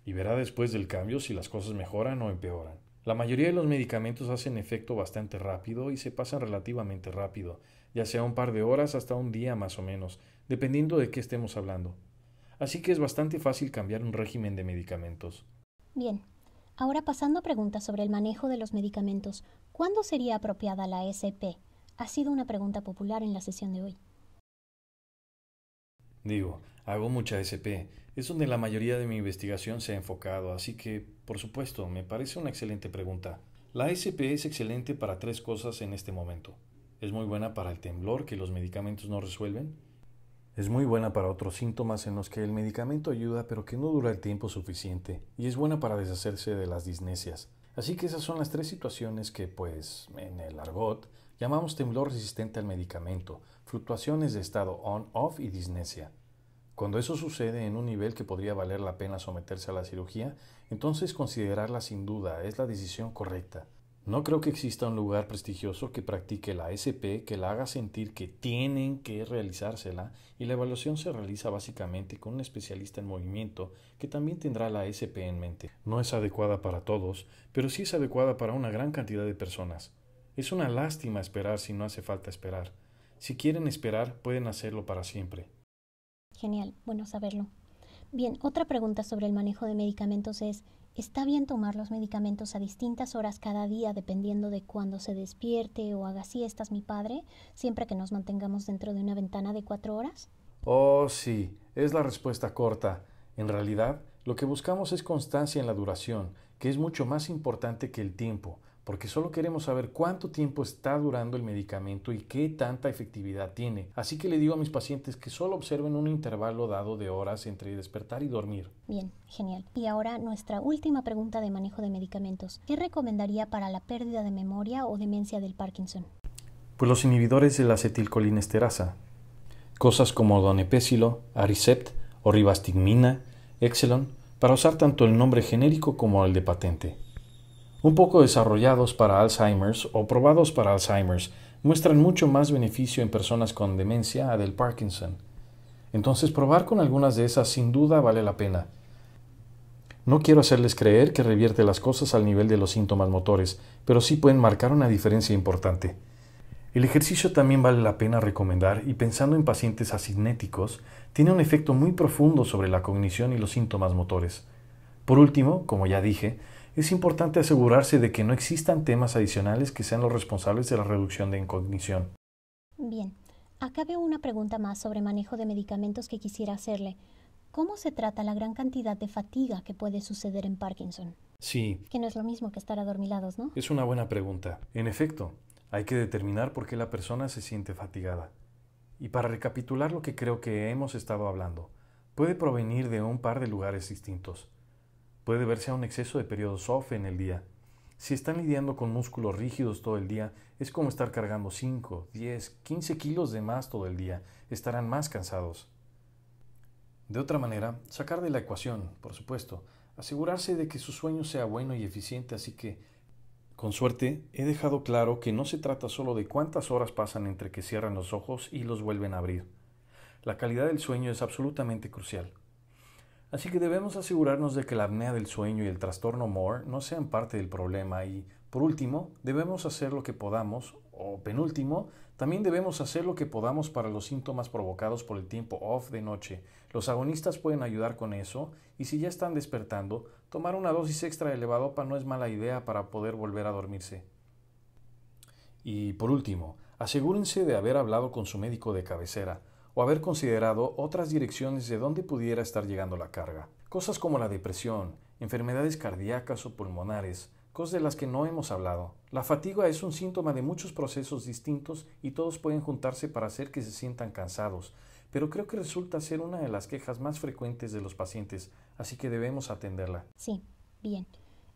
[SPEAKER 3] y verá después del cambio si las cosas mejoran o empeoran. La mayoría de los medicamentos hacen efecto bastante rápido y se pasan relativamente rápido, ya sea un par de horas hasta un día más o menos, dependiendo de qué estemos hablando. Así que es bastante fácil cambiar un régimen de medicamentos.
[SPEAKER 1] Bien, ahora pasando a preguntas sobre el manejo de los medicamentos, ¿cuándo sería apropiada la SP? Ha sido una pregunta popular en la sesión de hoy.
[SPEAKER 3] Hago mucha SP. Es donde la mayoría de mi investigación se ha enfocado, así que, por supuesto, me parece una excelente pregunta. La SP es excelente para tres cosas en este momento. Es muy buena para el temblor que los medicamentos no resuelven. Es muy buena para otros síntomas en los que el medicamento ayuda pero que no dura el tiempo suficiente. Y es buena para deshacerse de las disnesias. Así que esas son las tres situaciones que, pues, en el argot, llamamos temblor resistente al medicamento, fluctuaciones de estado on-off y disnesia. Cuando eso sucede en un nivel que podría valer la pena someterse a la cirugía, entonces considerarla sin duda es la decisión correcta. No creo que exista un lugar prestigioso que practique la SP que la haga sentir que tienen que realizársela y la evaluación se realiza básicamente con un especialista en movimiento que también tendrá la SP en mente. No es adecuada para todos, pero sí es adecuada para una gran cantidad de personas. Es una lástima esperar si no hace falta esperar. Si quieren esperar, pueden hacerlo para siempre.
[SPEAKER 1] Genial, bueno saberlo. Bien, otra pregunta sobre el manejo de medicamentos es, ¿está bien tomar los medicamentos a distintas horas cada día dependiendo de cuándo se despierte o haga siestas mi padre, siempre que nos mantengamos dentro de una ventana de 4 horas?
[SPEAKER 3] Oh, sí, es la respuesta corta. En realidad, lo que buscamos es constancia en la duración, que es mucho más importante que el tiempo, porque solo queremos saber cuánto tiempo está durando el medicamento y qué tanta efectividad tiene. Así que le digo a mis pacientes que solo observen un intervalo dado de horas entre despertar y dormir.
[SPEAKER 1] Bien, genial. Y ahora nuestra última pregunta de manejo de medicamentos. ¿Qué recomendaría para la pérdida de memoria o demencia del Parkinson?
[SPEAKER 3] Pues los inhibidores de la acetilcolinesterasa. Cosas como donepezilo, Aricept o rivastigmina, Exelon, para usar tanto el nombre genérico como el de patente. Un poco desarrollados para Alzheimer's o probados para Alzheimer's, muestran mucho más beneficio en personas con demencia a del Parkinson. Entonces probar con algunas de esas sin duda vale la pena. No quiero hacerles creer que revierte las cosas al nivel de los síntomas motores, pero sí pueden marcar una diferencia importante. El ejercicio también vale la pena recomendar y pensando en pacientes asignéticos, tiene un efecto muy profundo sobre la cognición y los síntomas motores. Por último, como ya dije, es importante asegurarse de que no existan temas adicionales que sean los responsables de la reducción de cognición.
[SPEAKER 1] Bien, acá veo una pregunta más sobre manejo de medicamentos que quisiera hacerle. ¿Cómo se trata la gran cantidad de fatiga que puede suceder en Parkinson?
[SPEAKER 3] Sí.
[SPEAKER 1] Que no es lo mismo que estar adormilados, ¿no?
[SPEAKER 3] Es una buena pregunta. En efecto, hay que determinar por qué la persona se siente fatigada. Y para recapitular lo que creo que hemos estado hablando, puede provenir de un par de lugares distintos. Puede verse a un exceso de periodos off en el día. Si están lidiando con músculos rígidos todo el día, es como estar cargando 5, 10, 15 kilos de más todo el día. Estarán más cansados. De otra manera, sacar de la ecuación, por supuesto, asegurarse de que su sueño sea bueno y eficiente, así que, con suerte, he dejado claro que no se trata solo de cuántas horas pasan entre que cierran los ojos y los vuelven a abrir. La calidad del sueño es absolutamente crucial. Así que debemos asegurarnos de que la apnea del sueño y el trastorno Moore no sean parte del problema y, por último, debemos hacer lo que podamos, o penúltimo, también debemos hacer lo que podamos para los síntomas provocados por el tiempo off de noche. Los agonistas pueden ayudar con eso y si ya están despertando, tomar una dosis extra de levodopa no es mala idea para poder volver a dormirse. Y, por último, asegúrense de haber hablado con su médico de cabecera, o haber considerado otras direcciones de dónde pudiera estar llegando la carga. Cosas como la depresión, enfermedades cardíacas o pulmonares, cosas de las que no hemos hablado. La fatiga es un síntoma de muchos procesos distintos y todos pueden juntarse para hacer que se sientan cansados, pero creo que resulta ser una de las quejas más frecuentes de los pacientes, así que debemos atenderla.
[SPEAKER 1] Sí, bien.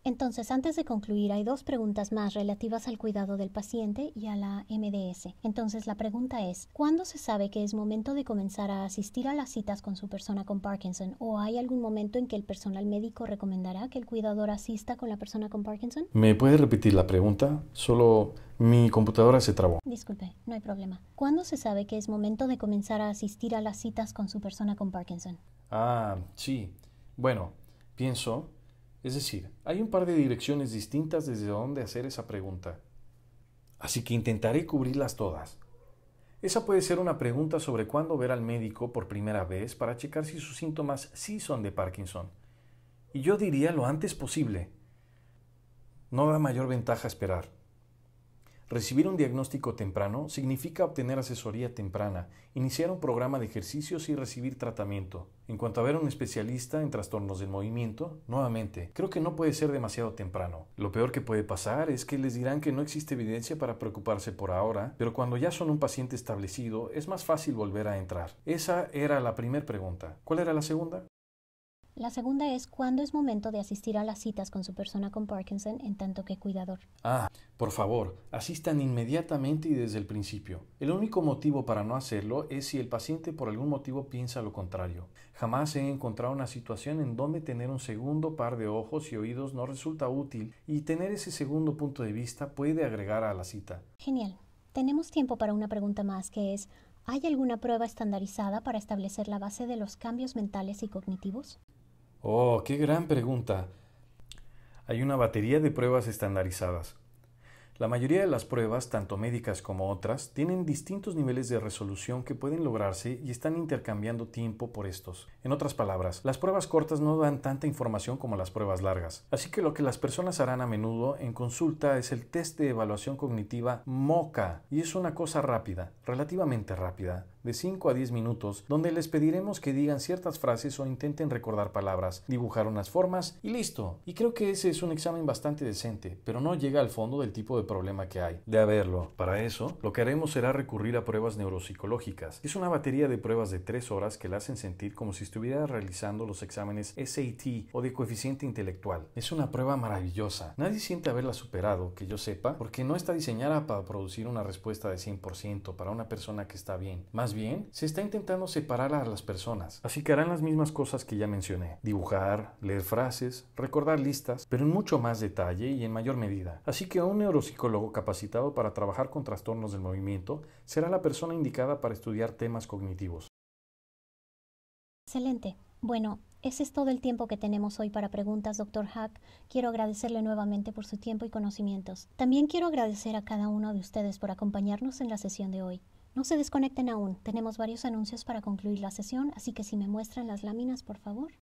[SPEAKER 1] Entonces, antes de concluir, hay 2 preguntas más relativas al cuidado del paciente y a la MDS. Entonces, la pregunta es, ¿cuándo se sabe que es momento de comenzar a asistir a las citas con su persona con Parkinson? ¿O hay algún momento en que el personal médico recomendará que el cuidador asista con la persona con Parkinson?
[SPEAKER 3] ¿Me puede repetir la pregunta? Solo mi computadora se trabó.
[SPEAKER 1] Disculpe, no hay problema. ¿Cuándo se sabe que es momento de comenzar a asistir a las citas con su persona con Parkinson?
[SPEAKER 3] Sí. Bueno, pienso... Es decir, hay un par de direcciones distintas desde donde hacer esa pregunta. Así que intentaré cubrirlas todas. Esa puede ser una pregunta sobre cuándo ver al médico por primera vez para checar si sus síntomas sí son de Parkinson. Y yo diría lo antes posible. No da mayor ventaja esperar. Recibir un diagnóstico temprano significa obtener asesoría temprana, iniciar un programa de ejercicios y recibir tratamiento. En cuanto a ver a un especialista en trastornos del movimiento, nuevamente, creo que no puede ser demasiado temprano. Lo peor que puede pasar es que les dirán que no existe evidencia para preocuparse por ahora, pero cuando ya son un paciente establecido, es más fácil volver a entrar. Esa era la primera pregunta. ¿Cuál era la segunda?
[SPEAKER 1] La segunda es, ¿cuándo es momento de asistir a las citas con su persona con Parkinson en tanto que cuidador?
[SPEAKER 3] Por favor, asistan inmediatamente y desde el principio. El único motivo para no hacerlo es si el paciente por algún motivo piensa lo contrario. Jamás he encontrado una situación en donde tener un segundo par de ojos y oídos no resulta útil y tener ese segundo punto de vista puede agregar a la cita.
[SPEAKER 1] Genial. Tenemos tiempo para una pregunta más que es, ¿hay alguna prueba estandarizada para establecer la base de los cambios mentales y cognitivos?
[SPEAKER 3] Oh, qué gran pregunta. Hay una batería de pruebas estandarizadas. La mayoría de las pruebas, tanto médicas como otras, tienen distintos niveles de resolución que pueden lograrse y están intercambiando tiempo por estos. En otras palabras, las pruebas cortas no dan tanta información como las pruebas largas. Así que lo que las personas harán a menudo en consulta es el test de evaluación cognitiva MoCA, y es una cosa rápida, relativamente rápida, de 5 a 10 minutos, donde les pediremos que digan ciertas frases o intenten recordar palabras, dibujar unas formas y listo. Y creo que ese es un examen bastante decente, pero no llega al fondo del tipo de problema que hay. De haberlo. Para eso, lo que haremos será recurrir a pruebas neuropsicológicas. Es una batería de pruebas de 3 horas que le hacen sentir como si estuviera realizando los exámenes SAT o de coeficiente intelectual. Es una prueba maravillosa. Nadie siente haberla superado, que yo sepa, porque no está diseñada para producir una respuesta de 100% para una persona que está bien. Más bien, se está intentando separar a las personas. Así que harán las mismas cosas que ya mencioné. Dibujar, leer frases, recordar listas, pero en mucho más detalle y en mayor medida. Así que un neuropsicólogo capacitado para trabajar con trastornos del movimiento será la persona indicada para estudiar temas cognitivos.
[SPEAKER 1] Excelente. Bueno, ese es todo el tiempo que tenemos hoy para preguntas, Dr. Hack. Quiero agradecerle nuevamente por su tiempo y conocimientos. También quiero agradecer a cada uno de ustedes por acompañarnos en la sesión de hoy. No se desconecten aún, tenemos varios anuncios para concluir la sesión, así que si me muestran las láminas, por favor.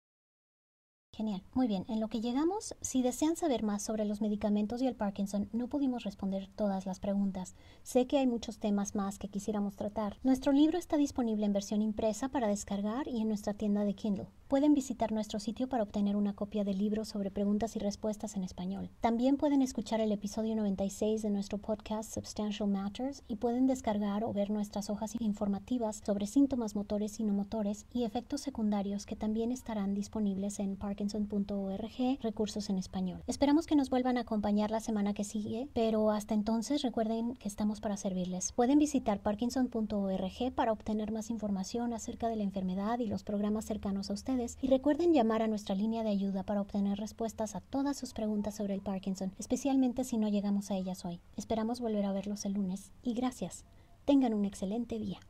[SPEAKER 1] Genial. Muy bien, en lo que llegamos, si desean saber más sobre los medicamentos y el Parkinson, no pudimos responder todas las preguntas. Sé que hay muchos temas más que quisiéramos tratar. Nuestro libro está disponible en versión impresa para descargar y en nuestra tienda de Kindle. Pueden visitar nuestro sitio para obtener una copia del libro sobre preguntas y respuestas en español. También pueden escuchar el episodio 96 de nuestro podcast Substantial Matters y pueden descargar o ver nuestras hojas informativas sobre síntomas motores y no motores y efectos secundarios que también estarán disponibles en Parkinson.org, recursos en español. Esperamos que nos vuelvan a acompañar la semana que sigue, pero hasta entonces recuerden que estamos para servirles. Pueden visitar Parkinson.org para obtener más información acerca de la enfermedad y los programas cercanos a ustedes. Y recuerden llamar a nuestra línea de ayuda para obtener respuestas a todas sus preguntas sobre el Parkinson, especialmente si no llegamos a ellas hoy. Esperamos volver a verlos el lunes y gracias. Tengan un excelente día.